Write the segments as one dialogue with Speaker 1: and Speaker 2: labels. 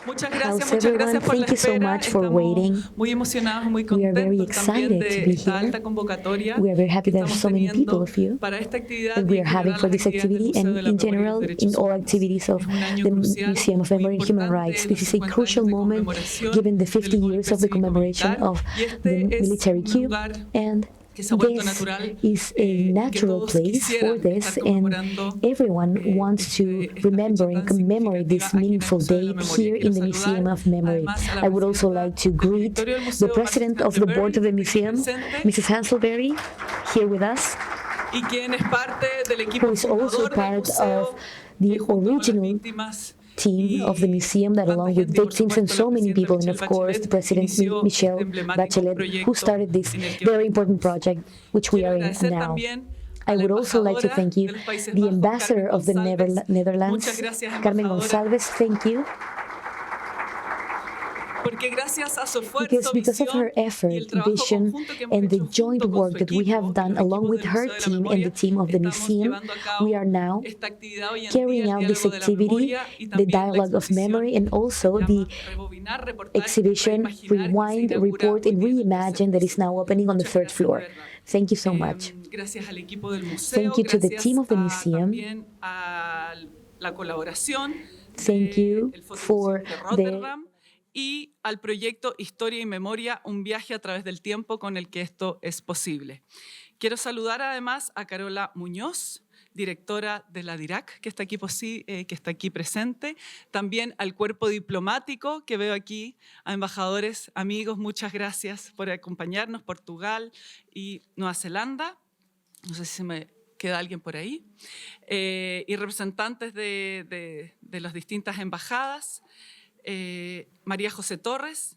Speaker 1: Muchas
Speaker 2: How's
Speaker 1: gracias
Speaker 2: everyone?
Speaker 1: por la
Speaker 2: Thank you so
Speaker 1: espera.
Speaker 2: much for
Speaker 1: Estamos
Speaker 2: waiting.
Speaker 1: muy emocionados, muy
Speaker 2: We are very
Speaker 1: contentos también
Speaker 2: excited to
Speaker 1: de
Speaker 2: be
Speaker 1: esta
Speaker 2: here.
Speaker 1: alta convocatoria
Speaker 2: We are very happy
Speaker 1: que
Speaker 2: that
Speaker 1: estamos
Speaker 2: so many people
Speaker 1: teniendo
Speaker 2: of you
Speaker 1: para esta actividad
Speaker 2: that
Speaker 1: y
Speaker 2: we
Speaker 1: en
Speaker 2: are having
Speaker 1: general
Speaker 2: for
Speaker 1: las
Speaker 2: this
Speaker 1: actividades del
Speaker 2: activity,
Speaker 1: Museo
Speaker 2: and
Speaker 1: de la
Speaker 2: in
Speaker 1: Memoria y los
Speaker 2: general
Speaker 1: Derechos
Speaker 2: in all
Speaker 1: Humanos.
Speaker 2: activities of
Speaker 1: Es un año
Speaker 2: the
Speaker 1: crucial,
Speaker 2: Museum of
Speaker 1: muy
Speaker 2: Memory and Human
Speaker 1: importante,
Speaker 2: Rights.
Speaker 1: los
Speaker 2: This is a
Speaker 1: 50 años
Speaker 2: crucial
Speaker 1: de
Speaker 2: moment
Speaker 1: conmemoración
Speaker 2: given the
Speaker 1: del
Speaker 2: 50
Speaker 1: golpe
Speaker 2: years of the commemoration
Speaker 1: cívico-militar
Speaker 2: of
Speaker 1: y
Speaker 2: the
Speaker 1: este es
Speaker 2: military
Speaker 1: un
Speaker 2: coup,
Speaker 1: lugar
Speaker 2: and
Speaker 1: que se ha vuelto
Speaker 2: this
Speaker 1: natural
Speaker 2: is a
Speaker 1: y que
Speaker 2: natural
Speaker 1: todos
Speaker 2: place for
Speaker 1: quisieran
Speaker 2: this,
Speaker 1: estar
Speaker 2: and
Speaker 1: conmemorando
Speaker 2: everyone wants to
Speaker 1: esta
Speaker 2: remember
Speaker 1: fecha
Speaker 2: and
Speaker 1: tan
Speaker 2: commemorate
Speaker 1: significativa
Speaker 2: this
Speaker 1: aquí en el
Speaker 2: meaningful
Speaker 1: Museo de la
Speaker 2: date
Speaker 1: Memoria.
Speaker 2: here
Speaker 1: Quiero
Speaker 2: in the Museum
Speaker 1: saludar
Speaker 2: of Memory.
Speaker 1: además a la
Speaker 2: I would also
Speaker 1: presidenta
Speaker 2: like to
Speaker 1: del
Speaker 2: greet
Speaker 1: directorio del
Speaker 2: the
Speaker 1: museo,
Speaker 2: president of the board of the museum,
Speaker 1: presente,
Speaker 2: Mrs. Hanselberry, here with us,
Speaker 1: y quien es parte del equipo
Speaker 2: who is also
Speaker 1: fundador del
Speaker 2: part
Speaker 1: museo,
Speaker 2: of the
Speaker 1: junto con las
Speaker 2: original
Speaker 1: víctimas
Speaker 2: team of the
Speaker 1: y
Speaker 2: museum that,
Speaker 1: tanta
Speaker 2: along with
Speaker 1: gente, y por
Speaker 2: victims and
Speaker 1: supuesto
Speaker 2: so
Speaker 1: la
Speaker 2: many
Speaker 1: presidenta
Speaker 2: people, and
Speaker 1: Michelle
Speaker 2: of course the
Speaker 1: Bachelet,
Speaker 2: President
Speaker 1: inició este
Speaker 2: Michelle
Speaker 1: emblemático
Speaker 2: Bachelet, who
Speaker 1: proyecto
Speaker 2: started this
Speaker 1: en el que
Speaker 2: very
Speaker 1: hoy
Speaker 2: important
Speaker 1: estamos.
Speaker 2: project, which we
Speaker 1: Quiero
Speaker 2: are in
Speaker 1: agradecer
Speaker 2: now.
Speaker 1: también
Speaker 2: I
Speaker 1: a la
Speaker 2: would also like to
Speaker 1: embajadora
Speaker 2: thank you,
Speaker 1: de los Países
Speaker 2: the
Speaker 1: Bajos,
Speaker 2: ambassador
Speaker 1: Carmen
Speaker 2: of the
Speaker 1: González.
Speaker 2: Netherlands,
Speaker 1: Muchas gracias,
Speaker 2: Carmen
Speaker 1: embajadora,
Speaker 2: González. Thank you,
Speaker 1: porque gracias a su esfuerzo,
Speaker 2: because of her
Speaker 1: visión y
Speaker 2: effort,
Speaker 1: el trabajo
Speaker 2: vision,
Speaker 1: conjunto que hemos
Speaker 2: and the
Speaker 1: hecho
Speaker 2: joint
Speaker 1: junto con
Speaker 2: work
Speaker 1: su
Speaker 2: that we
Speaker 1: equipo
Speaker 2: have
Speaker 1: y
Speaker 2: done
Speaker 1: los
Speaker 2: along
Speaker 1: equipos
Speaker 2: with
Speaker 1: del
Speaker 2: her
Speaker 1: Museo de la
Speaker 2: team and the
Speaker 1: Memoria,
Speaker 2: team of the
Speaker 1: estamos
Speaker 2: museum,
Speaker 1: llevando a cabo
Speaker 2: we are now
Speaker 1: esta actividad hoy en día,
Speaker 2: carrying
Speaker 1: el
Speaker 2: out this
Speaker 1: diálogo de la
Speaker 2: activity,
Speaker 1: memoria y
Speaker 2: the
Speaker 1: también la
Speaker 2: dialogue of
Speaker 1: exposición
Speaker 2: memory, and also
Speaker 1: se
Speaker 2: the
Speaker 1: llama Rebobinar, Reportar y
Speaker 2: exhibition
Speaker 1: Reimaginar, que se
Speaker 2: Rewind,
Speaker 1: inaugura
Speaker 2: Report,
Speaker 1: hoy
Speaker 2: and
Speaker 1: día en el tercer
Speaker 2: Reimagine that is
Speaker 1: piso.
Speaker 2: now opening on the
Speaker 1: Muchas
Speaker 2: third
Speaker 1: gracias de
Speaker 2: floor.
Speaker 1: verdad.
Speaker 2: Thank you so much.
Speaker 1: Gracias al equipo del museo,
Speaker 2: Thank you to the
Speaker 1: gracias
Speaker 2: team of the museum.
Speaker 1: también a la colaboración
Speaker 2: Thank you
Speaker 1: del
Speaker 2: for
Speaker 1: Fotomuseo de
Speaker 2: the
Speaker 1: Rotterdam y al proyecto Historia y Memoria, un viaje a través del tiempo con el que esto es posible. Quiero saludar además a Carola Muñoz, directora de la DIRAC, que está aquí presente, también al cuerpo diplomático que veo aquí, a embajadores, amigos, muchas gracias por acompañarnos, Portugal y Nueva Zelanda. No sé si se me queda alguien por ahí. Y representantes de las distintas embajadas. María José Torres,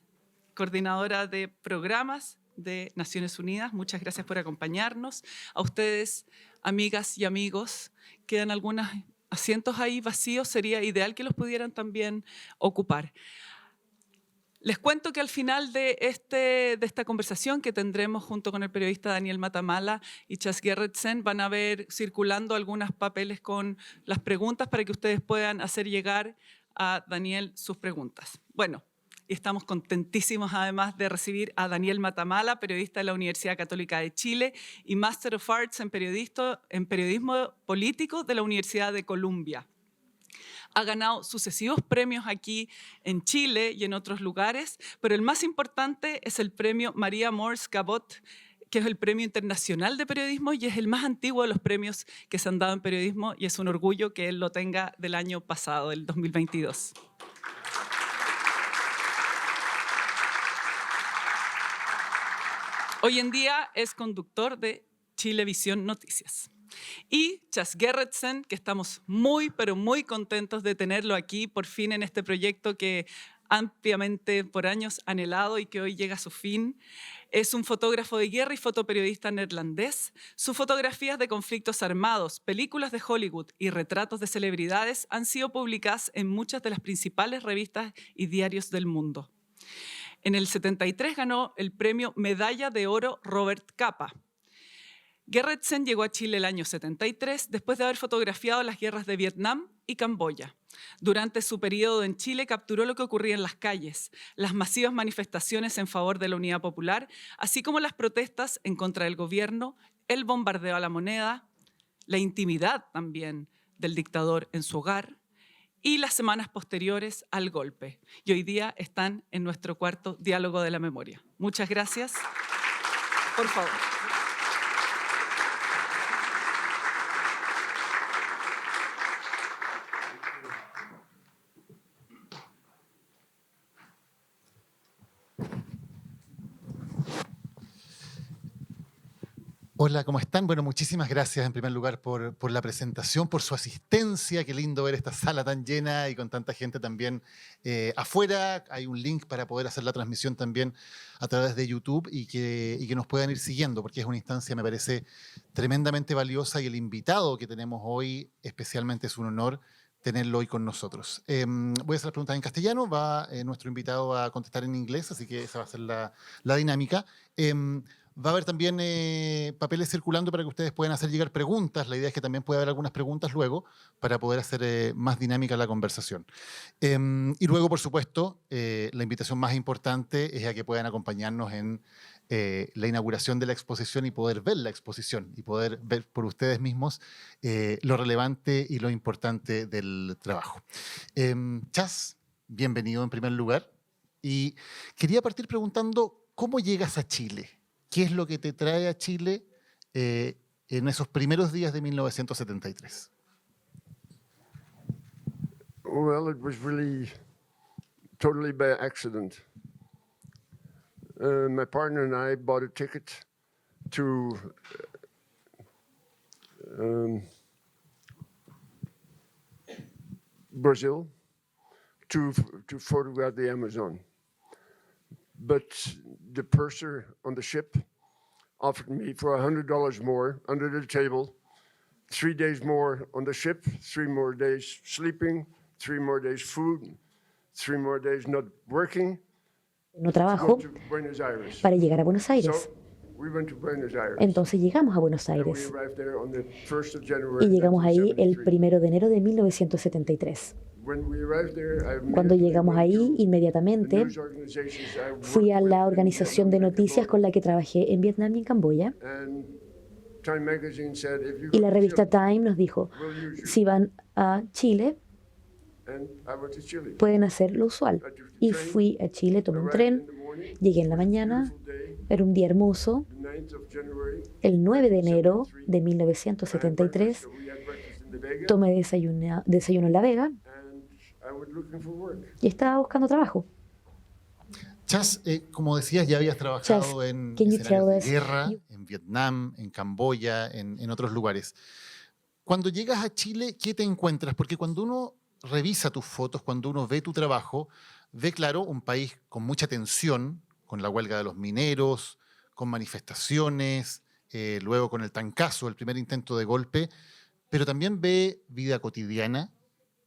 Speaker 1: coordinadora de programas de Naciones Unidas, muchas gracias por acompañarnos. A ustedes, amigas y amigos, quedan algunos asientos ahí vacíos, sería ideal que los pudieran también ocupar. Les cuento que al final de esta conversación que tendremos junto con el periodista Daniel Matamala y Chas Gerritsen, van a ver circulando algunos papeles con las preguntas para que ustedes puedan hacer llegar a Daniel sus preguntas. Bueno, y estamos contentísimos además de recibir a Daniel Matamala, periodista de la Universidad Católica de Chile y Master of Arts en periodismo político de la Universidad de Columbia. Ha ganado sucesivos premios aquí en Chile y en otros lugares, pero el más importante es el premio María Mors Cabot, que es el Premio Internacional de Periodismo y es el más antiguo de los premios que se han dado en periodismo y es un orgullo que él lo tenga del año pasado, del 2022. Hoy en día es conductor de Chilevisión Noticias. Y Chas Gerritsen, que estamos muy, pero muy contentos de tenerlo aquí por fin en este proyecto que ampliamente por años anhelado y que hoy llega a su fin. Es un fotógrafo de guerra y fotoperiodista neerlandés. Sus fotografías de conflictos armados, películas de Hollywood y retratos de celebridades han sido publicadas en muchas de las principales revistas y diarios del mundo. En el 73 ganó el premio Medalla de Oro Robert Capa. Gerritsen llegó a Chile el año 73 después de haber fotografiado las guerras de Vietnam y Camboya. Durante su periodo en Chile capturó lo que ocurría en las calles, las masivas manifestaciones en favor de la unidad popular, así como las protestas en contra del gobierno, el bombardeo a la moneda, la intimidad también del dictador en su hogar y las semanas posteriores al golpe. Y hoy día están en nuestro cuarto diálogo de la memoria. Muchas gracias. Por favor.
Speaker 3: Hola, ¿cómo están? Bueno, muchísimas gracias en primer lugar por la presentación, por su asistencia. Qué lindo ver esta sala tan llena y con tanta gente también afuera. Hay un link para poder hacer la transmisión también a través de YouTube y que nos puedan ir siguiendo, porque es una instancia, me parece, tremendamente valiosa y el invitado que tenemos hoy especialmente es un honor tenerlo hoy con nosotros. Voy a hacer las preguntas en castellano, va nuestro invitado a contestar en inglés, así que esa va a ser la dinámica. Va a haber también papeles circulando para que ustedes puedan hacer llegar preguntas. La idea es que también pueda haber algunas preguntas luego para poder hacer más dinámica la conversación. Y luego, por supuesto, la invitación más importante es a que puedan acompañarnos en la inauguración de la exposición y poder ver la exposición y poder ver por ustedes mismos lo relevante y lo importante del trabajo. Chas, bienvenido en primer lugar. Y quería partir preguntando, ¿cómo llegas a Chile? ¿Qué es lo que te trae a Chile en esos primeros días de 1973?
Speaker 4: Well, it was really totally by accident. My partner and I bought a ticket to Brazil to photograph the Amazon. But the purser on the ship offered me for $100 more under the table, 3 days more on the ship, 3 more days sleeping, 3 more days food, 3 more days not working.
Speaker 2: No trabajo
Speaker 4: to Buenos Aires.
Speaker 2: para llegar a Buenos Aires.
Speaker 4: So we went to Buenos Aires.
Speaker 2: Entonces llegamos a Buenos
Speaker 4: And we
Speaker 2: Aires
Speaker 4: arrived there on the 1st of January
Speaker 2: y llegamos ahí el
Speaker 4: 1973.
Speaker 2: 1 de enero de 1973.
Speaker 4: When we arrived there, I
Speaker 2: Cuando llegamos ahí,
Speaker 4: went to the
Speaker 2: inmediatamente
Speaker 4: news organizations I worked
Speaker 2: fui a
Speaker 4: with
Speaker 2: la
Speaker 4: in
Speaker 2: organización de
Speaker 4: Vietnam and
Speaker 2: noticias con la que trabajé en Vietnam y en Camboya,
Speaker 4: Cambodia. And Time Magazine said, if you
Speaker 2: y
Speaker 4: go
Speaker 2: la
Speaker 4: to
Speaker 2: revista
Speaker 4: Chile,
Speaker 2: Time nos dijo,
Speaker 4: we'll use you.
Speaker 2: si van a Chile,
Speaker 4: And I went to Chile.
Speaker 2: pueden hacer lo usual. Y fui a Chile, tomé un
Speaker 4: Arrived in
Speaker 2: tren,
Speaker 4: the morning,
Speaker 2: llegué en la mañana,
Speaker 4: beautiful day,
Speaker 2: era un día hermoso,
Speaker 4: the 9th of January.
Speaker 2: el 9 de enero de
Speaker 4: I had
Speaker 2: 1973,
Speaker 4: breakfast, so we had breakfast in the Vega,
Speaker 2: tomé desayuno en La Vega
Speaker 4: and I was looking for work.
Speaker 2: y estaba buscando trabajo.
Speaker 3: Chas, como decías, ya habías trabajado en
Speaker 2: can you
Speaker 3: escenarios
Speaker 2: tell
Speaker 3: de
Speaker 2: us-
Speaker 3: guerra, en Vietnam, en Camboya, en otros lugares. Cuando llegas a Chile, ¿qué te encuentras? Porque cuando uno revisa tus fotos, cuando uno ve tu trabajo, ve, claro, un país con mucha tensión, con la huelga de los mineros, con manifestaciones, luego con el Tancazo, el primer intento de golpe, pero también ve vida cotidiana,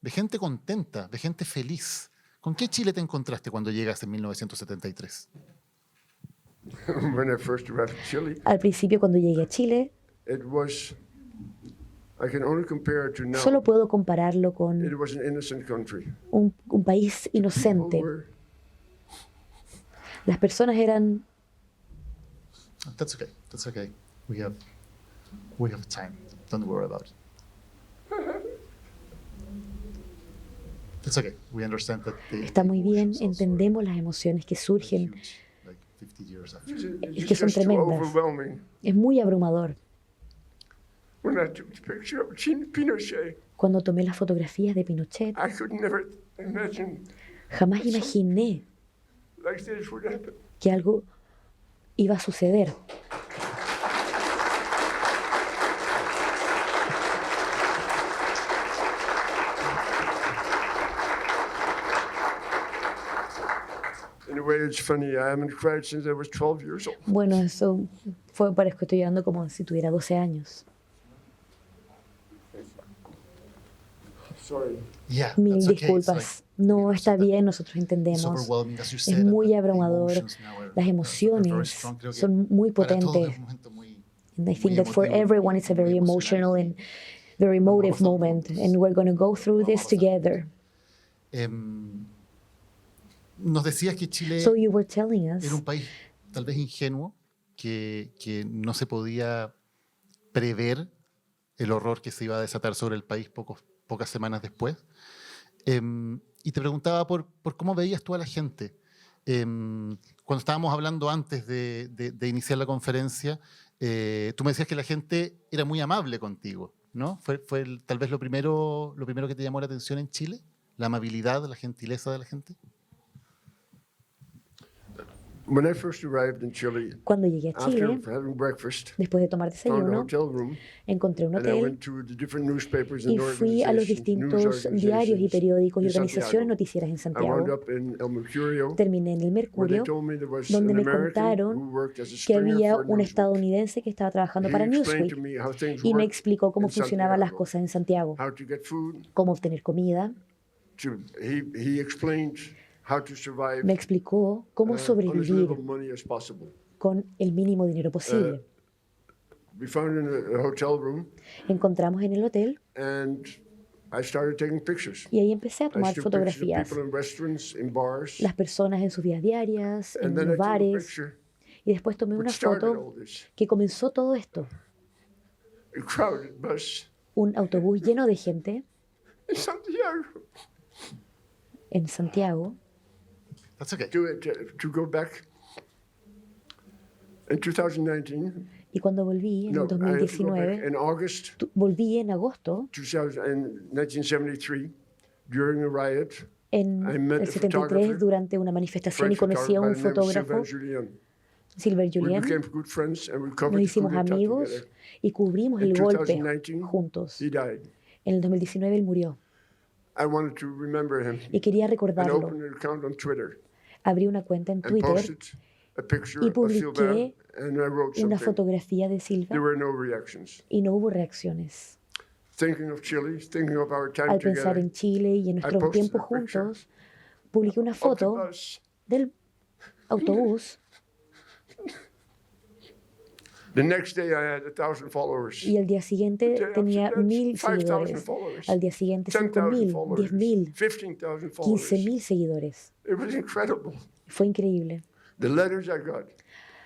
Speaker 3: de gente contenta, de gente feliz. ¿Con qué Chile te encontraste cuando llegas en 1973?
Speaker 4: When I first arrived in Chile,
Speaker 2: Al principio, cuando llegué a Chile,
Speaker 4: it was, I can only compare it to now.
Speaker 2: solo puedo compararlo
Speaker 4: It
Speaker 2: con
Speaker 4: was an innocent country.
Speaker 2: un país inocente.
Speaker 4: People were
Speaker 2: Las personas eran,
Speaker 3: That's okay. That's okay. We have time. Don't worry about it. It's okay. We understand that
Speaker 2: está muy bien, entendemos las emociones que surgen,
Speaker 3: Like 50 years after.
Speaker 4: It's
Speaker 2: Es que son
Speaker 4: just too
Speaker 2: tremendas.
Speaker 4: overwhelming.
Speaker 2: es muy abrumador.
Speaker 4: When I took the picture of Pinochet,
Speaker 2: Cuando tomé las fotografías de Pinochet,
Speaker 4: I could never imagine
Speaker 2: jamás imaginé
Speaker 4: like this would happen.
Speaker 2: que algo iba a suceder.
Speaker 4: In a way, it's funny. I haven't cried since I was 12 years old.
Speaker 2: Bueno, eso fue, parece que estoy llorando como si tuviera 12 años.
Speaker 4: Sorry.
Speaker 3: Yeah,
Speaker 2: Mil
Speaker 3: that's okay. It's
Speaker 2: disculpas.
Speaker 3: like,
Speaker 2: No, está bien, nosotros
Speaker 3: it's
Speaker 2: entendemos.
Speaker 3: overwhelming, as you
Speaker 2: Es
Speaker 3: said,
Speaker 2: muy
Speaker 3: the
Speaker 2: abrumador.
Speaker 3: emotions now are
Speaker 2: Las
Speaker 3: very
Speaker 2: emociones
Speaker 3: strong. Creo que
Speaker 2: son muy
Speaker 3: para todos
Speaker 2: potentes.
Speaker 3: es un momento muy,
Speaker 2: And I
Speaker 3: muy
Speaker 2: think that for
Speaker 3: emotivo,
Speaker 2: everyone it's a
Speaker 3: muy
Speaker 2: very emotional
Speaker 3: emocional.
Speaker 2: and very emotive
Speaker 3: Vamos a hacerlo
Speaker 2: moment.
Speaker 3: juntos.
Speaker 2: And we're going to go through this
Speaker 3: Vamos a hacerlo
Speaker 2: together.
Speaker 3: Nos decías que Chile
Speaker 2: So you were telling us
Speaker 3: era un país tal vez ingenuo, que no se podía prever el horror que se iba a desatar sobre el país pocas semanas después. Y te preguntaba por cómo veías tú a la gente. Cuando estábamos hablando antes de iniciar la conferencia, tú me decías que la gente era muy amable contigo, ¿no? ¿Fue tal vez lo primero que te llamó la atención en Chile? ¿La amabilidad, la gentileza de la gente?
Speaker 4: When I first arrived in Chile,
Speaker 2: cuando llegué a
Speaker 4: after
Speaker 2: Chile,
Speaker 4: having breakfast,
Speaker 2: después de tomar
Speaker 4: found a
Speaker 2: desayuno,
Speaker 4: hotel room,
Speaker 2: encontré un
Speaker 4: and I
Speaker 2: hotel
Speaker 4: went to the different newspapers and
Speaker 2: y fui a los
Speaker 4: organizations,
Speaker 2: distintos
Speaker 4: news
Speaker 2: diarios y
Speaker 4: organizations
Speaker 2: periódicos y
Speaker 4: in
Speaker 2: organizaciones
Speaker 4: Santiago.
Speaker 2: noticieras en
Speaker 4: I wound
Speaker 2: Santiago.
Speaker 4: up in El Mercurio,
Speaker 2: Terminé en el
Speaker 4: where they
Speaker 2: Mercurio,
Speaker 4: told me there was
Speaker 2: donde
Speaker 4: an
Speaker 2: me
Speaker 4: American
Speaker 2: contaron
Speaker 4: who worked as a
Speaker 2: que
Speaker 4: stringer
Speaker 2: había
Speaker 4: for
Speaker 2: un
Speaker 4: Newsweek.
Speaker 2: estadounidense que estaba trabajando
Speaker 4: He
Speaker 2: para
Speaker 4: explained to
Speaker 2: Newsweek
Speaker 4: me how things
Speaker 2: y me
Speaker 4: work
Speaker 2: explicó cómo
Speaker 4: in
Speaker 2: funcionaban las
Speaker 4: Santiago,
Speaker 2: cosas en Santiago,
Speaker 4: how to get food.
Speaker 2: cómo obtener comida.
Speaker 4: He explained how to survive
Speaker 2: Me explicó cómo
Speaker 4: on as little
Speaker 2: sobrevivir
Speaker 4: money as possible.
Speaker 2: con el mínimo dinero posible.
Speaker 4: We found in a hotel room,
Speaker 2: Encontramos en el hotel
Speaker 4: and I started taking pictures.
Speaker 2: y ahí empecé a
Speaker 4: I
Speaker 2: tomar
Speaker 4: took pictures of
Speaker 2: fotografías.
Speaker 4: people in restaurants, in bars,
Speaker 2: Las personas en sus vidas diarias, en
Speaker 4: and then I
Speaker 2: los
Speaker 4: took a
Speaker 2: bares.
Speaker 4: picture
Speaker 2: Y después tomé
Speaker 4: which
Speaker 2: una
Speaker 4: started
Speaker 2: foto
Speaker 4: all this.
Speaker 2: que comenzó todo esto.
Speaker 4: A crowded bus
Speaker 2: Un autobús lleno de gente
Speaker 4: in Santiago.
Speaker 2: en Santiago.
Speaker 3: That's okay.
Speaker 4: To go back in 2019.
Speaker 2: Y cuando volví en
Speaker 4: No,
Speaker 2: el
Speaker 4: I have to go back
Speaker 2: 2019,
Speaker 4: in August
Speaker 2: volví en agosto,
Speaker 4: 1973, during a riot.
Speaker 2: en
Speaker 4: I met
Speaker 2: el
Speaker 4: a
Speaker 2: 73,
Speaker 4: photographer,
Speaker 2: durante una manifestación y
Speaker 4: French
Speaker 2: conocí a un
Speaker 4: photographer by the name of
Speaker 2: fotógrafo,
Speaker 4: Sylvain Julien.
Speaker 2: Silver
Speaker 4: We
Speaker 2: Julien.
Speaker 4: became good friends and we covered
Speaker 2: Nos
Speaker 4: the
Speaker 2: hicimos
Speaker 4: coup d'etat
Speaker 2: amigos
Speaker 4: together.
Speaker 2: y cubrimos
Speaker 4: In
Speaker 2: el golpe
Speaker 4: 2019,
Speaker 2: juntos.
Speaker 4: he died.
Speaker 2: En el 2019 él murió
Speaker 4: I wanted to remember him
Speaker 2: y quería
Speaker 4: and
Speaker 2: recordarlo.
Speaker 4: opened an account on Twitter
Speaker 2: Abrí una cuenta en
Speaker 4: and
Speaker 2: Twitter
Speaker 4: posted a picture
Speaker 2: y
Speaker 4: of
Speaker 2: publiqué
Speaker 4: Sylvain and I wrote
Speaker 2: una
Speaker 4: something.
Speaker 2: fotografía de Silva
Speaker 4: There were no reactions.
Speaker 2: y no hubo reacciones.
Speaker 4: Thinking of Chile, thinking of our time
Speaker 2: Al pensar
Speaker 4: together,
Speaker 2: en Chile y en nuestro
Speaker 4: posted
Speaker 2: tiempo
Speaker 4: a picture
Speaker 2: juntos, publiqué una
Speaker 4: of the
Speaker 2: foto
Speaker 4: bus.
Speaker 2: del autobús
Speaker 4: The next day I had 1,000 followers.
Speaker 2: y al día siguiente
Speaker 4: The day
Speaker 2: tenía
Speaker 4: after that,
Speaker 2: 1000
Speaker 4: 5,000
Speaker 2: seguidores.
Speaker 4: followers.
Speaker 2: Al día siguiente
Speaker 4: 10,000
Speaker 2: 5000,
Speaker 4: followers.
Speaker 2: 10.000,
Speaker 4: 15,000 followers.
Speaker 2: 15.000 seguidores.
Speaker 4: It was incredible.
Speaker 2: Fue increíble.
Speaker 4: The letters I got.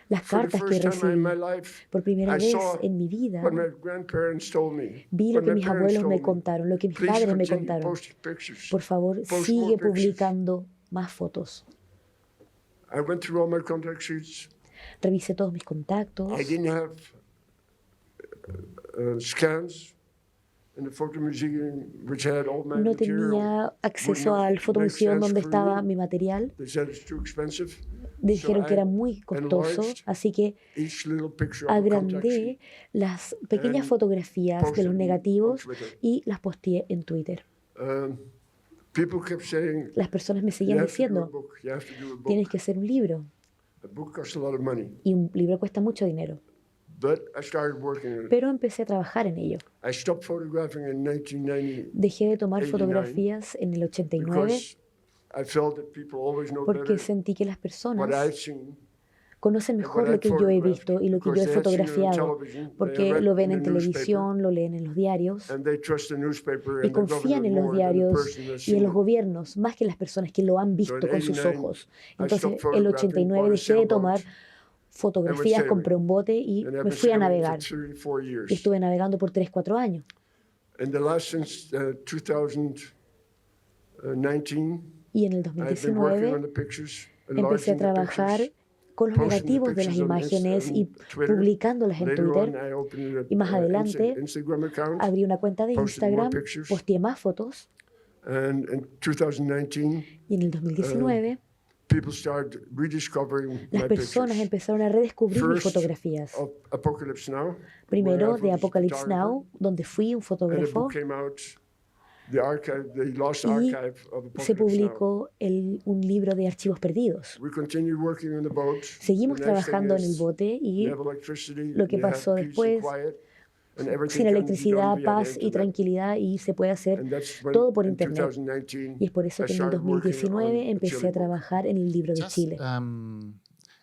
Speaker 2: Las
Speaker 4: For the
Speaker 2: cartas que
Speaker 4: first time in
Speaker 2: recibí,
Speaker 4: my life,
Speaker 2: por primera
Speaker 4: I
Speaker 2: vez
Speaker 4: saw
Speaker 2: en mi vida,
Speaker 4: what my grandparents told me.
Speaker 2: vi lo
Speaker 4: what
Speaker 2: que
Speaker 4: my
Speaker 2: mis
Speaker 4: parents
Speaker 2: abuelos
Speaker 4: told
Speaker 2: me
Speaker 4: me.
Speaker 2: contaron, lo que mis
Speaker 4: Please
Speaker 2: padres me
Speaker 4: continue
Speaker 2: contaron.
Speaker 4: posting pictures.
Speaker 2: Por favor,
Speaker 4: Post
Speaker 2: sigue
Speaker 4: more pictures.
Speaker 2: publicando más fotos.
Speaker 4: I went through all my contact sheets.
Speaker 2: Revisé todos mis contactos.
Speaker 4: I didn't have scans in the photo museum, which had all my
Speaker 2: No
Speaker 4: material.
Speaker 2: tenía acceso
Speaker 4: Would not
Speaker 2: al
Speaker 4: make
Speaker 2: fotomuseo
Speaker 4: sense
Speaker 2: donde
Speaker 4: for
Speaker 2: estaba
Speaker 4: me.
Speaker 2: mi material.
Speaker 4: They said it's too expensive.
Speaker 2: Dijeron
Speaker 4: So
Speaker 2: que
Speaker 4: I
Speaker 2: era muy costoso,
Speaker 4: enlarged
Speaker 2: así que
Speaker 4: each little picture of a contact
Speaker 2: agrandé
Speaker 4: sheet.
Speaker 2: las pequeñas
Speaker 4: and
Speaker 2: fotografías de
Speaker 4: posted
Speaker 2: los
Speaker 4: them on
Speaker 2: negativos
Speaker 4: Twitter.
Speaker 2: y las posteé en Twitter.
Speaker 4: People kept saying,
Speaker 2: Las personas me
Speaker 4: you
Speaker 2: seguían
Speaker 4: have to do a
Speaker 2: diciendo,
Speaker 4: book, you have to do a book.
Speaker 2: tienes que hacer un libro.
Speaker 4: A book costs a lot of money.
Speaker 2: Y un libro cuesta mucho dinero.
Speaker 4: But I started working on it.
Speaker 2: Pero empecé a trabajar en ello.
Speaker 4: I stopped photographing in 1990
Speaker 2: Dejé de tomar
Speaker 4: 89,
Speaker 2: fotografías en el 89
Speaker 4: because I felt that people always know
Speaker 2: porque
Speaker 4: better
Speaker 2: sentí que las
Speaker 4: what
Speaker 2: personas
Speaker 4: I've seen.
Speaker 2: conocen mejor lo que yo he visto y lo que yo he fotografiado, porque lo ven en televisión, lo leen en los diarios
Speaker 4: And they trust the newspaper
Speaker 2: y
Speaker 4: and the
Speaker 2: confían en
Speaker 4: government
Speaker 2: los
Speaker 4: more than the
Speaker 2: diarios
Speaker 4: person that's
Speaker 2: y en
Speaker 4: seen
Speaker 2: los
Speaker 4: it.
Speaker 2: gobiernos más que las personas que lo han visto
Speaker 4: in
Speaker 2: con sus
Speaker 4: 89,
Speaker 2: ojos.
Speaker 4: I
Speaker 2: Entonces,
Speaker 4: stopped
Speaker 2: el
Speaker 4: photographing,
Speaker 2: 89
Speaker 4: bought a
Speaker 2: dejé de
Speaker 4: sailboat,
Speaker 2: tomar fotografías,
Speaker 4: sailing.
Speaker 2: compré un bote y
Speaker 4: And I've
Speaker 2: me
Speaker 4: been
Speaker 2: fui a
Speaker 4: sailing
Speaker 2: navegar.
Speaker 4: for 3 or 4 years.
Speaker 2: Y estuve navegando por 3-4 años.
Speaker 4: And the last since 2019,
Speaker 2: Y en el
Speaker 4: I've been working on
Speaker 2: 2019
Speaker 4: the pictures,
Speaker 2: empecé a
Speaker 4: enlarging the
Speaker 2: trabajar
Speaker 4: pictures.
Speaker 2: con los
Speaker 4: posting the
Speaker 2: negativos de las
Speaker 4: pictures on
Speaker 2: imágenes y
Speaker 4: Twitter.
Speaker 2: publicándolas en
Speaker 4: Later on,
Speaker 2: Twitter.
Speaker 4: I opened
Speaker 2: Y más adelante,
Speaker 4: Instagram account.
Speaker 2: Abrí una cuenta de
Speaker 4: posted more
Speaker 2: Instagram,
Speaker 4: pictures.
Speaker 2: posteé más fotos
Speaker 4: And in 2019,
Speaker 2: y en el 2019
Speaker 4: people started rediscovering
Speaker 2: las
Speaker 4: my
Speaker 2: personas
Speaker 4: pictures.
Speaker 2: empezaron a redescubrir mis
Speaker 4: First,
Speaker 2: fotografías.
Speaker 4: of Apocalypse Now,
Speaker 2: Primero
Speaker 4: where I
Speaker 2: de
Speaker 4: was a
Speaker 2: Apocalypse
Speaker 4: photographer,
Speaker 2: Now, donde fui un
Speaker 4: and a
Speaker 2: fotógrafo,
Speaker 4: book came out, the lost
Speaker 2: y
Speaker 4: archive of
Speaker 2: se
Speaker 4: Apocalypse Now.
Speaker 2: publicó un libro de archivos perdidos.
Speaker 4: We continued working on the boat.
Speaker 2: Seguimos
Speaker 4: The next thing
Speaker 2: trabajando en el
Speaker 4: is
Speaker 2: bote y
Speaker 4: you have electricity,
Speaker 2: lo que
Speaker 4: you have
Speaker 2: pasó
Speaker 4: peace and
Speaker 2: después,
Speaker 4: quiet, and everything
Speaker 2: sin
Speaker 4: can be
Speaker 2: electricidad,
Speaker 4: done via the
Speaker 2: paz y
Speaker 4: internet.
Speaker 2: tranquilidad, y se puede hacer
Speaker 4: And that's when,
Speaker 2: todo por
Speaker 4: in
Speaker 2: internet.
Speaker 4: 2019,
Speaker 2: Y es por eso
Speaker 4: I
Speaker 2: que en el
Speaker 4: started working on
Speaker 2: 2019
Speaker 4: the
Speaker 2: empecé
Speaker 4: Chile
Speaker 2: a
Speaker 4: book.
Speaker 2: trabajar en el libro de
Speaker 3: Chas,
Speaker 2: Chile.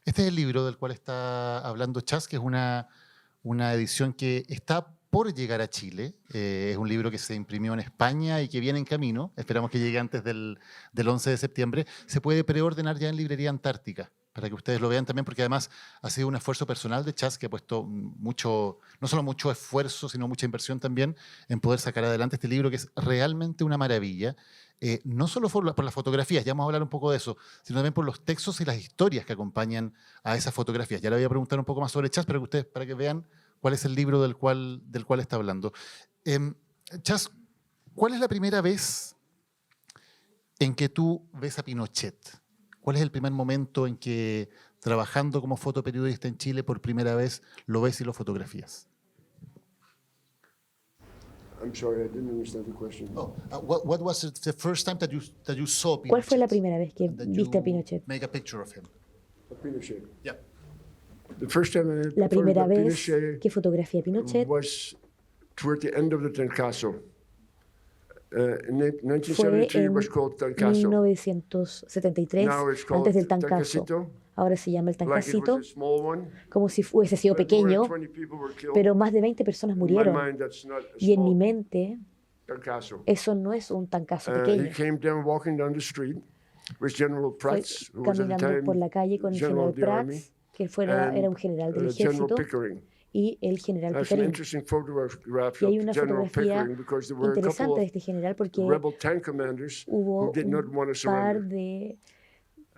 Speaker 3: Este es el libro del cual está hablando Chas, que es una edición que está por llegar a Chile. Es un libro que se imprimió en España y que viene en camino. Esperamos que llegue antes del 11 de septiembre. Se puede preordenar ya en Librería Antártica, para que ustedes lo vean también, porque además ha sido un esfuerzo personal de Chas, que ha puesto mucho, no solo mucho esfuerzo, sino mucha inversión también en poder sacar adelante este libro, que es realmente una maravilla. No solo por las fotografías, ya vamos a hablar un poco de eso, sino también por los textos y las historias que acompañan a esas fotografías. Ya le voy a preguntar un poco más sobre Chas, para que vean cuál es el libro del cual está hablando. Chas, ¿cuál es la primera vez en que tú ves a Pinochet? ¿Cuál es el primer momento en que, trabajando como fotoperiodista en Chile, por primera vez lo ves y lo fotografías?
Speaker 4: I'm sorry, I didn't understand the question.
Speaker 3: What was the first time that you saw Pinochet?
Speaker 2: ¿Cuál fue la primera vez que
Speaker 3: That
Speaker 2: viste a
Speaker 3: you
Speaker 2: Pinochet?
Speaker 3: Make a picture of him.
Speaker 4: Of Pinochet.
Speaker 3: Yeah.
Speaker 4: The first time I
Speaker 2: La primera
Speaker 4: photographed
Speaker 2: vez
Speaker 4: Pinochet
Speaker 2: que fotografié a Pinochet
Speaker 4: was toward the end of the Tancaso. In
Speaker 2: fue
Speaker 4: 1973 it
Speaker 2: en
Speaker 4: was called Tancaso.
Speaker 2: 1973,
Speaker 4: Now it's called
Speaker 2: antes del Tancaso.
Speaker 4: Tancasito.
Speaker 2: Ahora se llama el
Speaker 4: like it was
Speaker 2: Tancacito,
Speaker 4: a small one.
Speaker 2: como si hubiese sido
Speaker 4: But more
Speaker 2: pequeño,
Speaker 4: than 20 people were killed.
Speaker 2: pero más de 20 personas
Speaker 4: In my
Speaker 2: murieron.
Speaker 4: mind, that's not a
Speaker 2: Y en mi
Speaker 4: small
Speaker 2: mente,
Speaker 4: Tancazo.
Speaker 2: eso no es un Tancazo
Speaker 4: He
Speaker 2: pequeño.
Speaker 4: came down, walking down the street with General
Speaker 2: Fue
Speaker 4: Prats, who was at the
Speaker 2: caminando por
Speaker 4: time
Speaker 2: la calle con el
Speaker 4: General
Speaker 2: general
Speaker 4: of the Army,
Speaker 2: Prats, que
Speaker 4: and
Speaker 2: era un general del
Speaker 4: General
Speaker 2: ejército,
Speaker 4: Pickering.
Speaker 2: y el general
Speaker 4: I have some
Speaker 2: Pickering.
Speaker 4: interesting photographs
Speaker 2: Y hay
Speaker 4: of
Speaker 2: una
Speaker 4: General
Speaker 2: fotografía
Speaker 4: Pickering because there were a couple
Speaker 2: interesante de
Speaker 4: of
Speaker 2: este general porque
Speaker 4: rebel tank commanders who
Speaker 2: hubo
Speaker 4: did not
Speaker 2: un
Speaker 4: want to
Speaker 2: par
Speaker 4: surrender.
Speaker 2: de